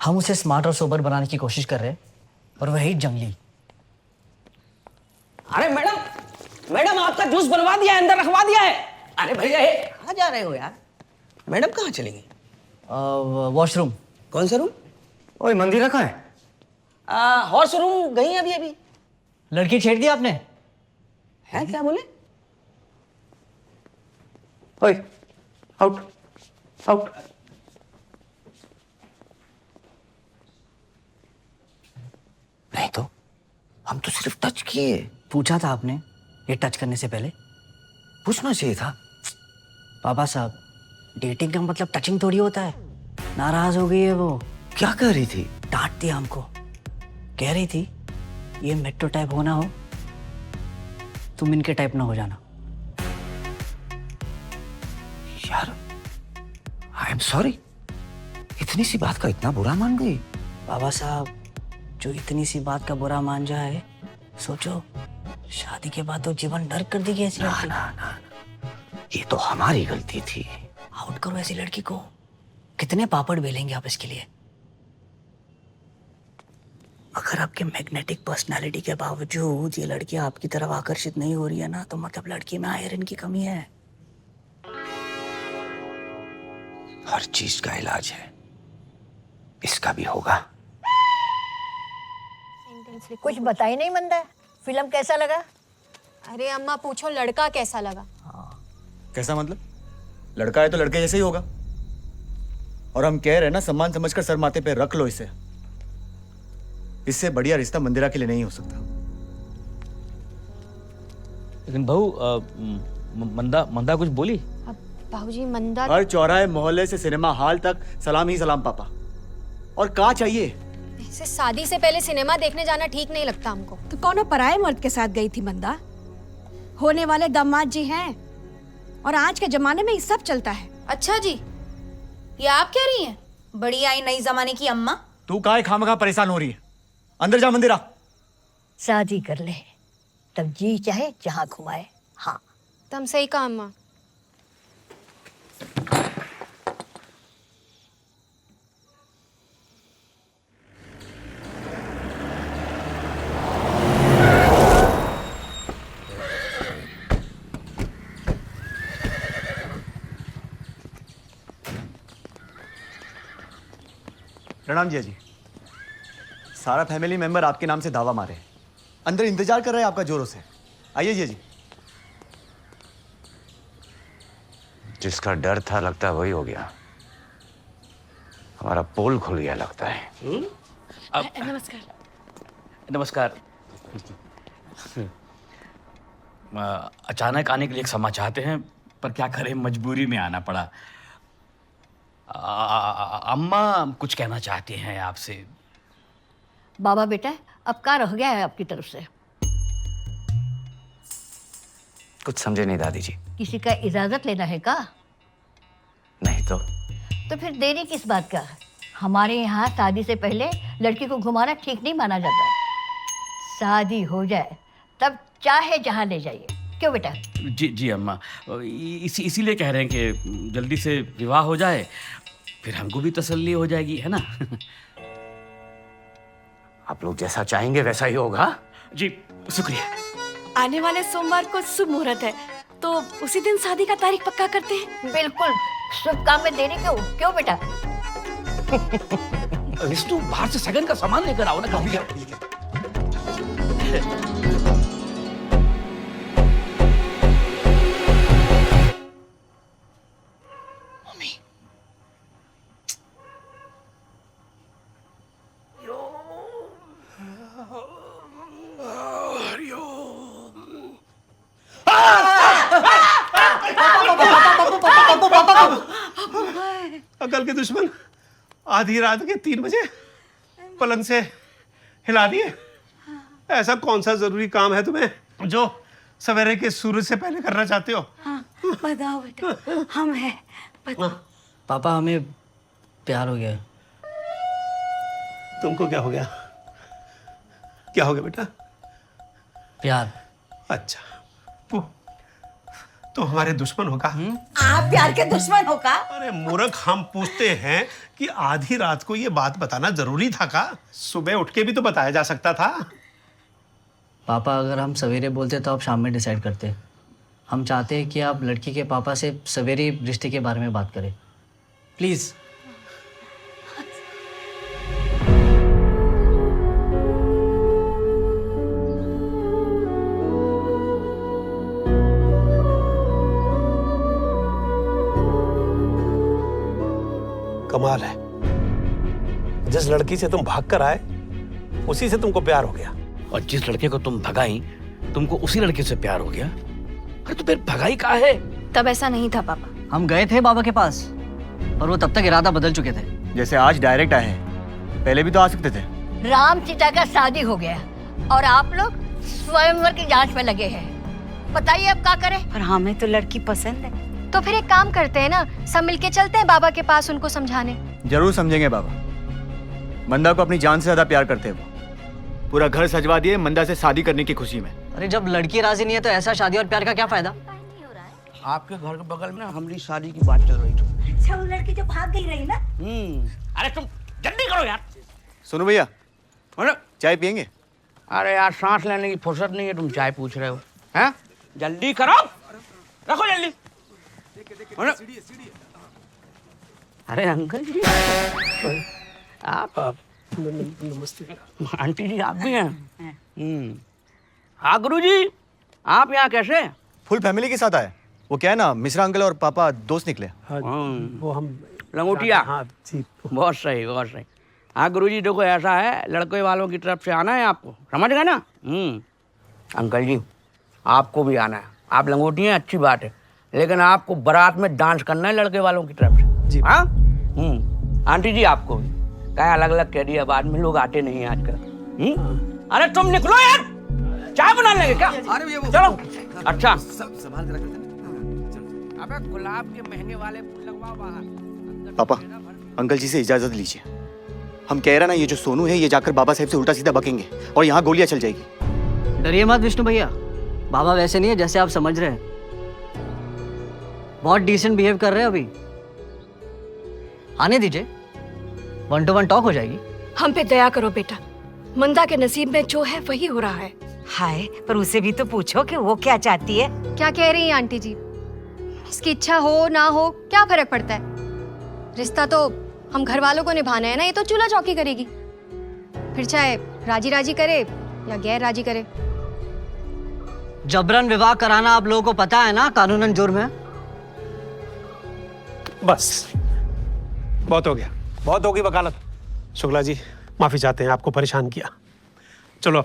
हम उसे स्मार्ट और सोबर बनाने की कोशिश कर रहे हैं और वही जंगली। अरे मैडम, मैडम आपका जूस बनवा दिया है, अंदर रखवा दिया है। अरे भैया कहाँ जा रहे हो यार? मैडम कहाँ चली गई? वॉशरूम। कौन सा रूम? ओए मंदिरा कहाँ है? हॉर्स रूम गई अभी अभी। लड़की छेड़ दी आपने? है क्या बोले? ओए आउट आउट। नहीं तो हम तो सिर्फ टच किए। पूछा था आपने ये टच करने से पहले? पूछना चाहिए था। बाबा साहब, डेटिंग का मतलब टचिंग थोड़ी होता है। नाराज हो गई है वो। क्या कह रही थी? डांट दिया हमको। कह रही थी ये मेट्रो टाइप होना हो, तुम इनके टाइप ना हो जाना। यार आई एम सॉरी, इतनी सी बात का इतना बुरा मान गई? बाबा साहब, जो इतनी सी बात का बुरा मान जाए, सोचो शादी के बाद तो जीवन डर कर देगी ऐसी लड़की। ना, ये तो हमारी गलती थी। आउट करो ऐसी लड़की को। कितने पापड़ बेलेंगे आप इसके लिए? अगर आपके मैग्नेटिक पर्सनालिटी के बावजूद ये लड़की आपकी तरफ आकर्षित नहीं हो रही है ना, तो मतलब लड़की में आयरन की कमी है। हर चीज का इलाज है, इसका भी होगा। कुछ बता ही नहीं मंदा, फिल्म कैसा लगा? अरे अम्मा पूछो लड़का कैसा लगा? कैसा मतलब? लड़का है तो लड़के जैसे ही होगा। और हम कह रहे हैं ना, सम्मान समझकर सर माथे पे रख लो इसे। इससे बढ़िया रिश्ता मंदिरा के लिए नहीं हो सकता। लेकिन बहू मंदा कुछ बोली? बाबूजी मंदा हर चौराहे मोहल्ले से सिनेमा हॉल तक सलाम ही सलाम पापा। और कहाँ चाहिए? ऐसे शादी से पहले सिनेमा देखने जाना ठीक नहीं लगता हमको। तो कौन पराये मर्द के साथ गई थी मंदा? होने वाले दामाद जी हैं और आज के जमाने में ये सब चलता है। अच्छा जी, ये आप कह रही हैं? बड़ी आई नई जमाने की अम्मा। तू काहे खामखा परेशान हो रही है? अंदर जा मंदिरा। शादी कर ले, तब जी चाहे जहाँ घुमाए। हाँ तुम सही कहा अम्मा। प्रणाम जिया जी। सारा फैमिली मेंबर आपके नाम से दावा मारे। अंदर इंतजार कर रहे हैं आपका जोरों से। आइए जिया जी। जिसका डर था लगता है वही हो गया। हमारा पोल खुल गया लगता है। नमस्कार। नमस्कार। अचानक आने के लिए क्षमा चाहते हैं, पर क्या करें, मजबूरी में आना पड़ा। अम्मा कुछ कहना चाहती हैं आपसे। बाबा बेटा, अब क्या रह गया है आपकी तरफ से? कुछ समझे नहीं दादी जी। किसी का इजाजत लेना है का? नहीं तो फिर देरी किस बात का? हमारे यहाँ शादी से पहले लड़की को घुमाना ठीक नहीं माना जाता है। शादी हो जाए तब चाहे जहाँ ले जाइए। क्यों बेटा? जी अम्मा, इसीलिए कह रहे हैं कि जल्दी से विवाह हो जाए, फिर हमको भी तसल्ली हो जाएगी, है ना? आप लोग जैसा चाहेंगे वैसा ही होगा। जी शुक्रिया। आने वाले सोमवार को शुभ मुहूर्त है, तो उसी दिन शादी का तारीख पक्का करते हैं। बिल्कुल, शुभ काम में देरी क्यों बेटा? विष्णु, बाहर से सगन का सामान लेकर आओ ना। अकल के दुश्मन आधी रात के 3 बजे पलंग से हिला दिए। ऐसा कौन सा जरूरी काम है तुम्हें जो सवेरे के सूरज से पहले करना चाहते हो? हाँ, बताओ बेटा, हम हैं, बताओ। पापा हमें प्यार हो गया है। तुमको क्या हो गया? क्या हो गया बेटा? प्यार। अच्छा, तो हमारे दुश्मन होगा? आप प्यार के दुश्मन हो का? अरे मूर्ख, हम पूछते हैं कि आधी रात को ये बात बताना जरूरी था का? सुबह उठ के भी तो बताया जा सकता था। पापा अगर हम सवेरे बोलते तो आप शाम में डिसाइड करते। हम चाहते हैं कि आप लड़की के पापा से सवेरे रिश्ते के बारे में बात करें, प्लीज़। कमाल है, जिस लड़की से तुम भाग कर आए उसी से तुमको प्यार हो गया, और जिस लड़के को तुम भगाई तुमको उसी लड़के से प्यार हो गया। अरे तो फिर भगाई कहाँ है? तब ऐसा नहीं था पापा। हम गए थे बाबा के पास और वो तब तक इरादा बदल चुके थे। जैसे आज डायरेक्ट आए हैं, पहले भी तो आ सकते थे। राम सीता का शादी हो गया और आप लोग स्वयंवर की जांच में लगे हैं। बताइए अब क्या करें? पर हमें तो लड़की पसंद है। तो फिर एक काम करते हैं ना, सब मिलके चलते हैं बाबा के पास उनको समझाने। जरूर समझेंगे बाबा। मंदा को अपनी जान से ज्यादा प्यार करते हैं वो। पूरा घर सजवा दिए मंदा से शादी करने की खुशी में। अरे जब लड़की राजी नहीं है तो ऐसा शादी और प्यार का क्या फायदा? आपके घर के बगल में हमारी शादी की बात चल रही थी। अच्छा, वो लड़की जो भाग गई रही ना? अरे तुम जल्दी करो यार। सुनो भैया, चाय पियेंगे? अरे यार, सांस लेने की फुर्सत नहीं है, तुम चाय पूछ रहे हो? हैं? जल्दी करो, रखो जल्दी। अरे अंकल जी, आप नमस्ते। आंटी जी आप भी हैं? हाँ गुरु जी, आप यहाँ कैसे? फुल फैमिली के साथ आए। वो क्या है ना, मिश्रा अंकल और पापा दोस्त निकले। वो हम लंगोटिया। हाँ जी, बहुत सही, बहुत सही। हाँ गुरुजी, देखो ऐसा है, लड़के वालों की तरफ से आना है आपको, समझ गए ना? अंकल जी, आपको भी आना है। आप लंगोटी हैं, अच्छी बात है, लेकिन आपको बारात में डांस करना है लड़के वालों की तरफ से जी। हाँ आंटी जी आपको भी क्या अलग अलग कह दिया, बाद में लोग आते नहीं हैं आजकल। अरे तुम निकलो यार, चाय बना लेंगे क्या? चलो। अच्छा, अबे गुलाब के महंगे वाले फूल लगवाओ बाहर। पापा, अंकल जी से इजाजत लीजिए। हम कह रहे ना, ये जो सोनू है ये जाकर बाबा साहब से उल्टा सीधा बकेंगे और यहाँ गोलियां चल जाएगी। डरिए मत विष्णु भैया, बाबा वैसे नहीं है जैसे आप समझ रहे हैं। बहुत डिसेंट बिहेव कर रहे हैं अभी। आने दीजिए, 1 to 1 टॉक हो जाएगी। हम पे दया करो बेटा, मंदा के नसीब में जो है वही हो रहा है। हाय, पर उसे भी तो पूछो कि वो क्या चाहती है। क्या कह रही हैं आंटी जी? इसकी इच्छा हो ना हो क्या फर्क पड़ता है? रिश्ता तो हम घर वालों को निभाना है ना, ये तो चूल्हा चौकी करेगी। फिर चाहे राजी राजी करे या गैर राजी करे। जबरन विवाह कराना आप लोगों को पता है ना, कानूनन जुर्म है। बस बहुत हो गया, बहुत होगी वकालत। शुक्ला जी माफी चाहते हैं, आपको परेशान किया। चलो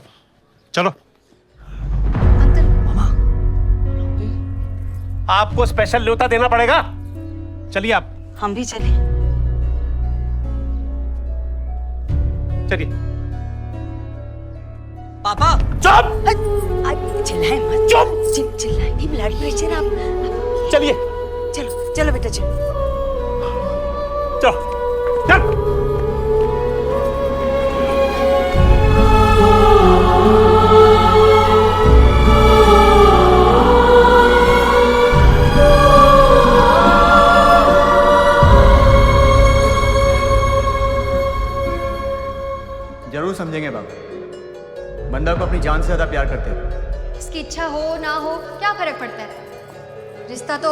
चलो। आपको स्पेशल न्योता देना पड़ेगा, चलिए आप। हम भी चले। चलिए। पापा चुप! चिल्लाए मत। चुप! चिल्लाए नहीं, ब्लड प्रेशर आप। चलिए। चलो चलो बेटा, चलो चलो चल। जरूर समझेंगे बाबा। मंदा को अपनी जान से ज्यादा प्यार करते हैं। इसकी इच्छा हो ना हो क्या फर्क पड़ता है? रिश्ता तो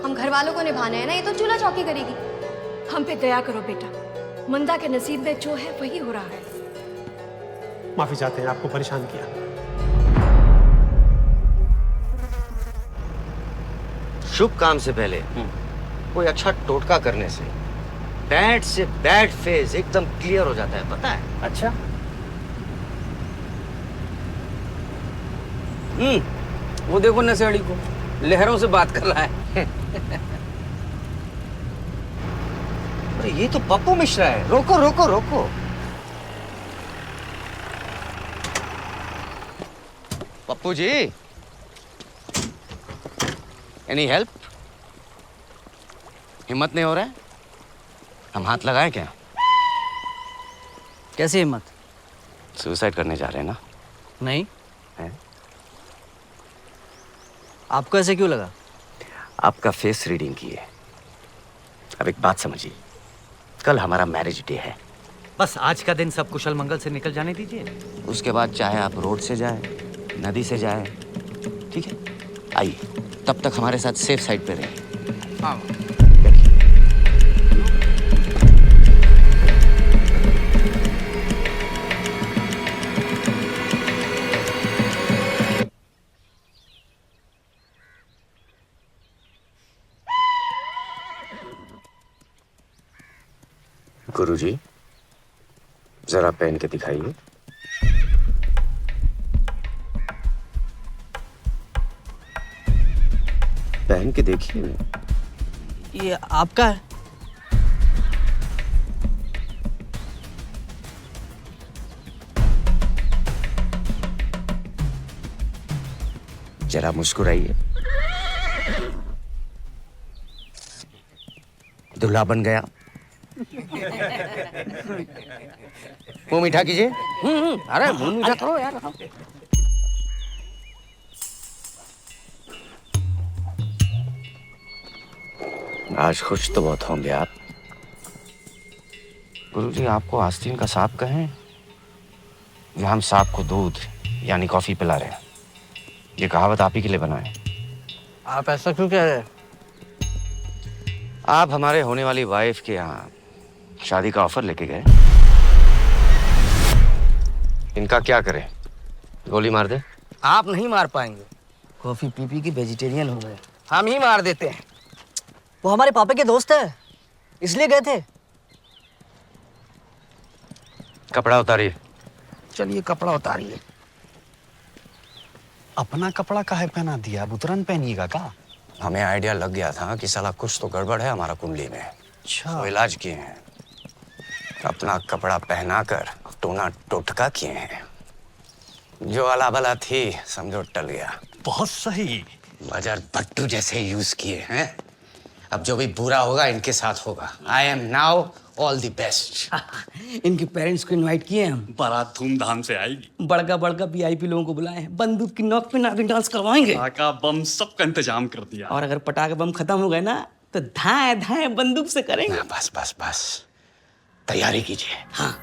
हम घर वालों को निभाना है ना, ये तो चूल्हा चौकी करेगी। हम पे दया करो बेटा, मंदा के नसीब में जो है वही हो रहा है। माफी चाहते हैं, आपको परेशान किया। शुभ काम से पहले कोई अच्छा टोटका करने से बैड से बैड फेज एकदम क्लियर हो जाता है, पता है? अच्छा। वो देखो नशेड़ी को लहरों से बात कर रहा है। अरे ये तो पप्पू मिश्रा है। रोको रोको रोको। Pappu ji, any help? हिम्मत नहीं हो रहा है? हम हाथ लगाए क्या? कैसी हिम्मत? सुसाइड करने जा रहे हैं ना? नहीं। है? आपको ऐसे क्यों लगा? आपका फेस रीडिंग की है। अब एक बात समझिए, कल हमारा मैरिज डे है। बस आज का दिन सब कुशल मंगल से निकल जाने दीजिए। उसके बाद चाहे आप रोड से जाए, नदी से जाए, ठीक है? आइए, तब तक हमारे साथ सेफ साइड पे रहिए। हाँ। गुरुजी, जरा पहन के दिखाइए। पहन के देखिए। ये आपका है? जरा मुस्कुराइए। दूल्हा बन गया। मुंह मीठा कीजिए। अरे मुंह मीठा करो यार। आज खुश तो बहुत होंगे आप। गुरुजी, आपको आस्तीन का सांप कहें या हम सांप को दूध यानी कॉफी पिला रहे हैं? ये कहावत आप ही के लिए बनाए। आप ऐसा क्यों कह रहे हैं? आप हमारे होने वाली वाइफ के यहाँ शादी का ऑफर लेके गए। इनका क्या करें? गोली मार दे? आप नहीं मार पाएंगे। कॉफी पी पी के वेजिटेरियन हो गए। हम ही मार देते हैं। वो हमारे पापा के दोस्त है, इसलिए गए थे। कपड़ा उतारिए। चलिए कपड़ा उतारिए। अपना कपड़ा काहे पहना दिया? अब उतरन पहनिएगा का? हमें आइडिया लग गया था कि साला कुछ तो गड़बड़ है हमारा कुंडली में। अच्छा। तो इलाज किए हैं। अपना कपड़ा पहनाकर टोना टोटका किए हैं। जो अला बला थी समझो टल गया। बहुत सही। बाजार भट्टू जैसे यूज किए हैं। अब जो भी बुरा होगा इनके साथ होगा। I am now all the best. इनके पेरेंट्स को इनवाइट किए हम। बारात धूमधाम से आएगी। बड़का बड़का वीआईपी लोगों को बुलाए हैं। बंदूक की नोक पे नागिन डांस करवाएंगे। पटाखा बम सबका इंतजाम कर दिया। और अगर पटाखे बम खत्म हो गए ना तो धाए धाए बंदूक से करेंगे। बस बस बस, तैयारी कीजिए। हाँ।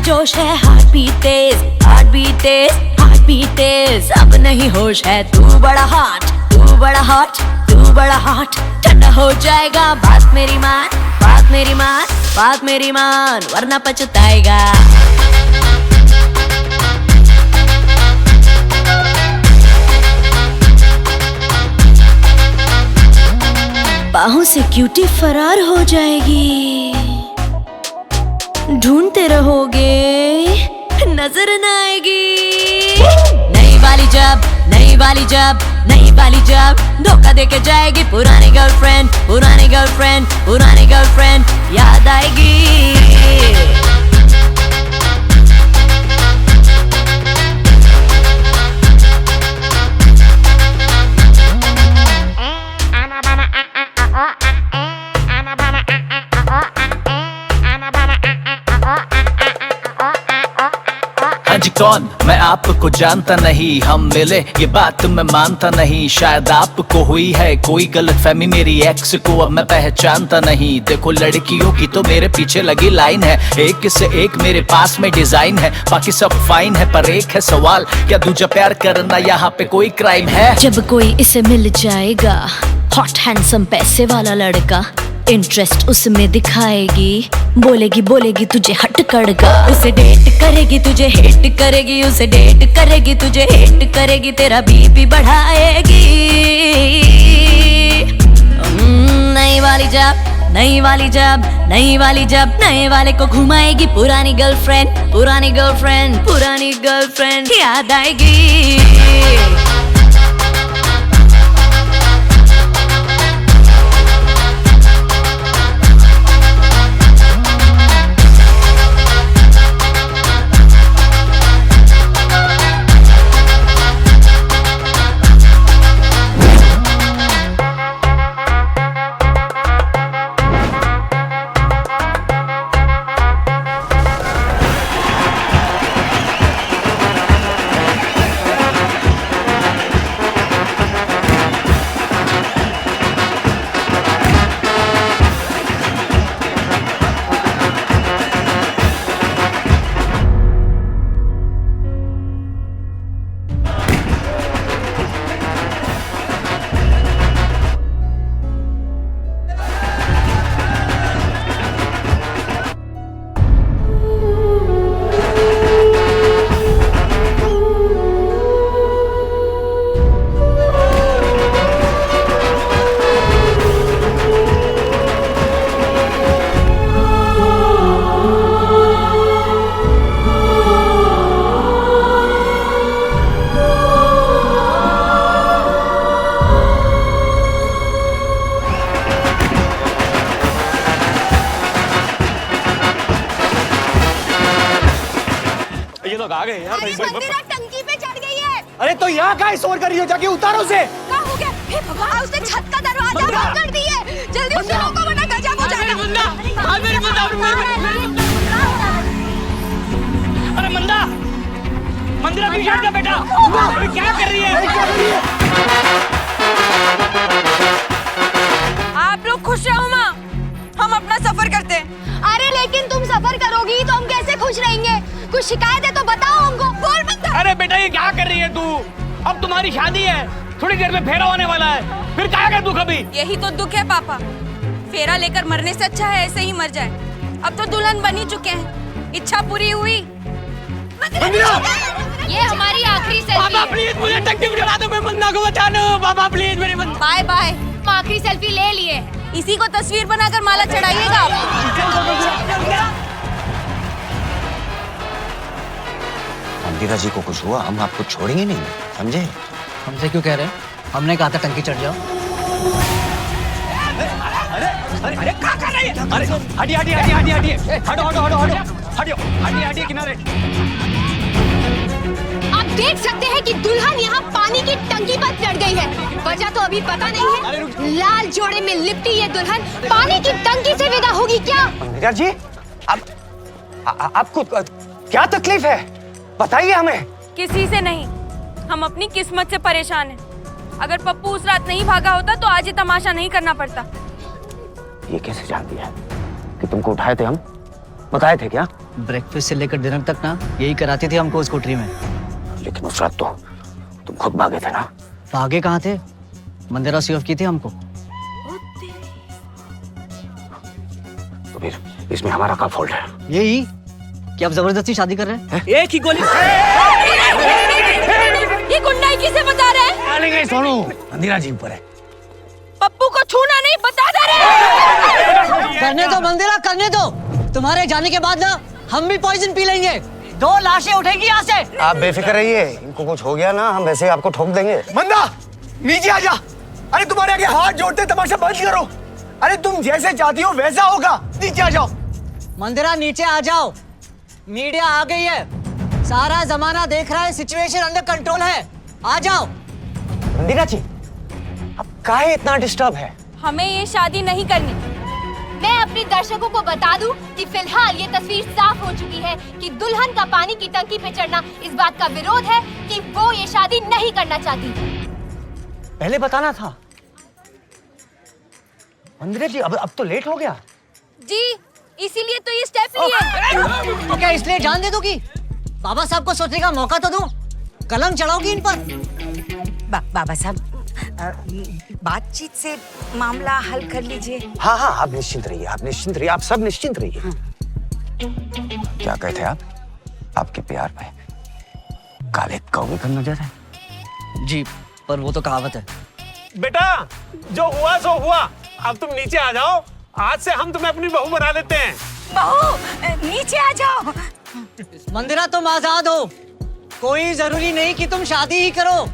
जोश है, हार्ट बीट तेज, हार्ट बीट तेज, हार्ट बीट तेज। अब नहीं होश है, तू बड़ा हॉट, तू बड़ा हॉट, तू बड़ा हॉट। ठंडा हो जाएगा, बात मेरी मान, बात मेरी मान, बात मेरी मान, वरना पछताएगा। बाहों से क्यूटी फरार हो जाएगी, ढूंढते रहोगे नजर न आएगी। नई वाली जब, नई वाली जब, नई वाली जब धोखा देके जाएगी, पुरानी गर्लफ्रेंड, पुरानी गर्लफ्रेंड, पुरानी गर्लफ्रेंड याद आएगी। आज कौन मैं आपको जानता नहीं, हम मिले ये बात मैं मानता नहीं, शायद आपको हुई है कोई गलतफहमी, मेरी एक्स को अब मैं पहचानता नहीं। देखो लड़कियों की तो मेरे पीछे लगी लाइन है, एक से एक मेरे पास में डिजाइन है, बाकी सब फाइन है, पर एक है सवाल, क्या दूजा प्यार करना यहाँ पे कोई क्राइम है? जब कोई इसे मिल जाएगा हॉट हैंडसम पैसे वाला लड़का, इंटरेस्ट उसमें दिखाएगी, बोलेगी बोलेगी तुझे हट कड़गा, उसे डेट करेगी तुझे हेट करेगी, उसे डेट करेगी तुझे हेट करेगी, तेरा बीपी बढ़ाएगी। नई वाली जब नई वाली जब नई वाली जब नए वाले को घुमाएगी, पुरानी गर्लफ्रेंड पुरानी गर्लफ्रेंड पुरानी गर्लफ्रेंड याद आएगी। टंकी पे चढ़ गई है। अरे तो यहाँ का शोर कर रही हो, जाके उतारो उसे। क्या हो गया? हे भगवान, उसने छत का दरवाजा बंद कर दिया। जल्दी उसे रोको वरना गजब हो जाएगा। अरे मंदा, मंदिरा पीछे हट जा बेटा। अरे क्या कर रही है? आप लोग खुश रहो माँ, हम अपना सफर करते हैं। अरे लेकिन तुम सफर करोगी तो हम कैसे खुश रहेंगे? कुछ शिकायत है तो बताओ हमको। बोल मत। अरे बेटा ये क्या कर रही है तू? अब तुम्हारी शादी है, थोड़ी देर में फेरा होने वाला है, फिर क्या कर तू कभी? यही तो दुख है पापा, फेरा लेकर मरने से अच्छा है ऐसे ही मर जाए। अब तो दुल्हन बन ही चुके हैं, इच्छा पूरी हुई। ये हमारी आखिरी सेल्फी पापा प्लीज मुझे टंकी में चढ़ा दो, मैं मंदा को बचा लो। पापा प्लीज मेरी मंदा। Bye bye. हम आखिरी सेल्फी ले लिए, इसी को तस्वीर बनाकर माला चढ़ाइएगा। मंदिरा जी को कुछ हुआ हम आपको छोड़ेंगे नहीं, समझे? हमसे क्यों कह रहे हैं? हमने कहा था टंकी चढ़ जाओ। अरे क्या कर रही है? अरे हटिए हटिए हटिए हटिए हटिए, हटो हटो हटो हटो हटियो, हटिए हटिए किनारे। आप देख सकते हैं कि दुल्हन यहाँ पानी की टंकी पर चढ़ गई है। वजह तो अभी पता नहीं है। लाल जोड़े में लिपटी ये दुल्हन पानी की टंकी से विदा होगी क्या? मंदिरा जी, आपको क्या तकलीफ है? बताइए हमें। किसी से नहीं, हम अपनी किस्मत से परेशान हैं। अगर पप्पू उस रात नहीं भागा होता तो आज ये तमाशा नहीं करना पड़ता। ये कैसे जानती है कि तुमको उठाए थे हम? बताए थे क्या? ब्रेकफास्ट से लेकर डिनर तक ना यही कराती थी हमको स्कूटरी में। लेकिन उस रात तो तुम खुद भागे थे ना? भागे कहाँ थे? मंदिरा सी ऑफ की थी हमको। तो फिर इसमें हमारा क्या फॉल्ट है? यही कि आप जबरदस्ती शादी कर रहे हैं? एक ही गोली। ये गुंडाई किसे बता रहे हैं? सोनू, मंदिरा जी ऊपर है। पप्पू को छूना नहीं, बता दे रहे। करने दो मंदिरा, करने दो। तुम्हारे जाने के बाद ना हम भी पॉइजन पी लेंगे। 2 लाशें उठेगी यहाँ से। आप बेफिक्र रहिए, इनको कुछ हो गया ना हम वैसे आपको ठोक देंगे। मंदा, नीचे आ जा। अरे तुम्हारे आगे हाथ जोड़ते तमाशा बंद करो। अरे तुम जैसे चाहती हो वैसा होगा, नीचे आ जाओ। मंदिरा नीचे आ जाओ, मीडिया आ गई है, सारा जमाना देख रहा है, सिचुएशन अंडर कंट्रोल है, आ जाओ। मंदिरा जी, अब काहे इतना डिस्टर्ब है? हमें ये शादी नहीं करनी। मैं अपने दर्शकों को बता दूं कि फिलहाल ये तस्वीर साफ हो चुकी है कि दुल्हन का पानी की टंकी पे चढ़ना इस बात का विरोध है कि वो ये शादी नहीं करना चाहती। पहले बताना था। मंदिरा जी अब तो लेट हो गया। जी इसीलिए तो ये स्टेप लिया। तो क्या इसलिए जान दे दोगी? बाबा साहब को सोचने का मौका तो दो। कलम चढ़ाओगी इन पर? बाबा साहब बातचीत से मामला हल कर लीजिए। हाँ हाँ, आप निश्चिंत रहिए, आप निश्चिंत रहिए, आप सब निश्चिंत रहिए। क्या कहते आप? आपके प्यार में काले कौवे का नजर है। जी पर वो तो कहावत है। बेटा जो हुआ सो हुआ, अब तुम नीचे आ जाओ। आज से हम तुम्हें अपनी बहू बना लेते हैं। बहू नीचे आ जाओ। मंदिरा तुम आजाद हो, कोई जरूरी नहीं कि तुम शादी ही करो।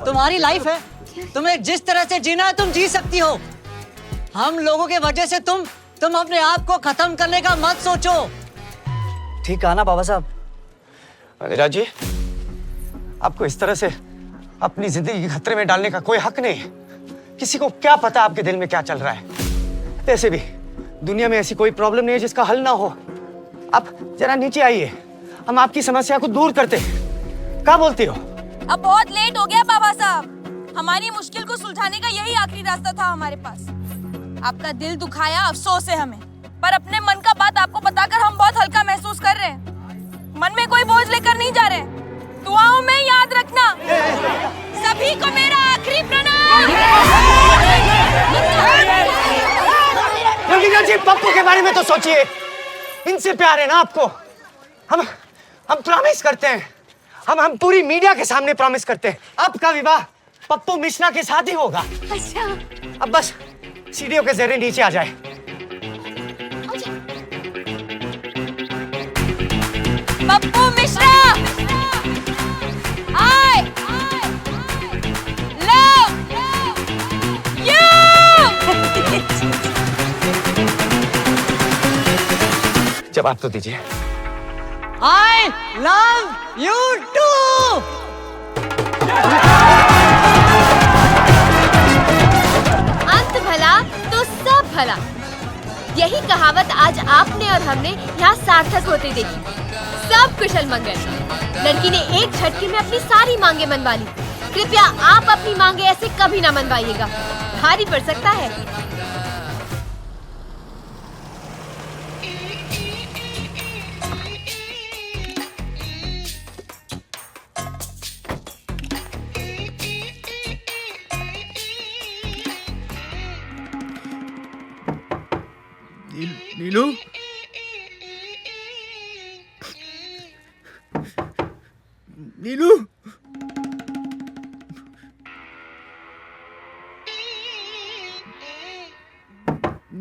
तुम्हारी लाइफ है, तुम्हें जिस तरह से जीना है तुम जी सकती हो। हम लोगों के वजह से तुम अपने आप को खत्म करने का मत सोचो। ठीक कहा ना बाबा साहब? मंदिरा जी, आपको इस तरह से अपनी जिंदगी खतरे में डालने का कोई हक नहीं है। किसी को क्या पता आपके दिल में क्या चल रहा है। वैसे भी दुनिया में ऐसी कोई प्रॉब्लम नहीं है जिसका हल ना हो। आप जरा नीचे आइए, हम आपकी समस्या को दूर करते हैं। क्या बोलती हो? अब बहुत लेट हो गया बाबा साहब। हमारी मुश्किल को सुलझाने का यही आखिरी रास्ता था हमारे पास। आपका दिल दुखाया, अफसोस है हमें, पर अपने मन का बात आपको बताकर हम बहुत हल्का महसूस कर रहे हैं। मन में कोई बोझ लेकर नहीं जा रहे। दुआओं में याद रखना। सभी को मेरा आखिरी प्रणाम। मंदिरा जी, पप्पू के बारे में तो सोचिए, इनसे प्यार है ना आपको। हम प्रॉमिस करते हैं, हम पूरी मीडिया के सामने प्रॉमिस करते हैं, आपका विवाह पप्पू मिश्रा के साथ ही होगा। अच्छा। अब बस सीढ़ियों के जरिए नीचे आ जाए। Pappu Mishra, I love you। जवाब तो दीजिए। I love you too। अंत भला तो सब भला, यही कहावत आज आपने और हमने यहाँ सार्थक होते देखी। सब कुशल मंगल। लड़की ने एक झटके में अपनी सारी मांगे मनवा ली। कृपया आप अपनी मांगे ऐसे कभी ना मनवाइएगा, भारी पड़ सकता है। नीलू, नीलू,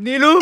नीलू।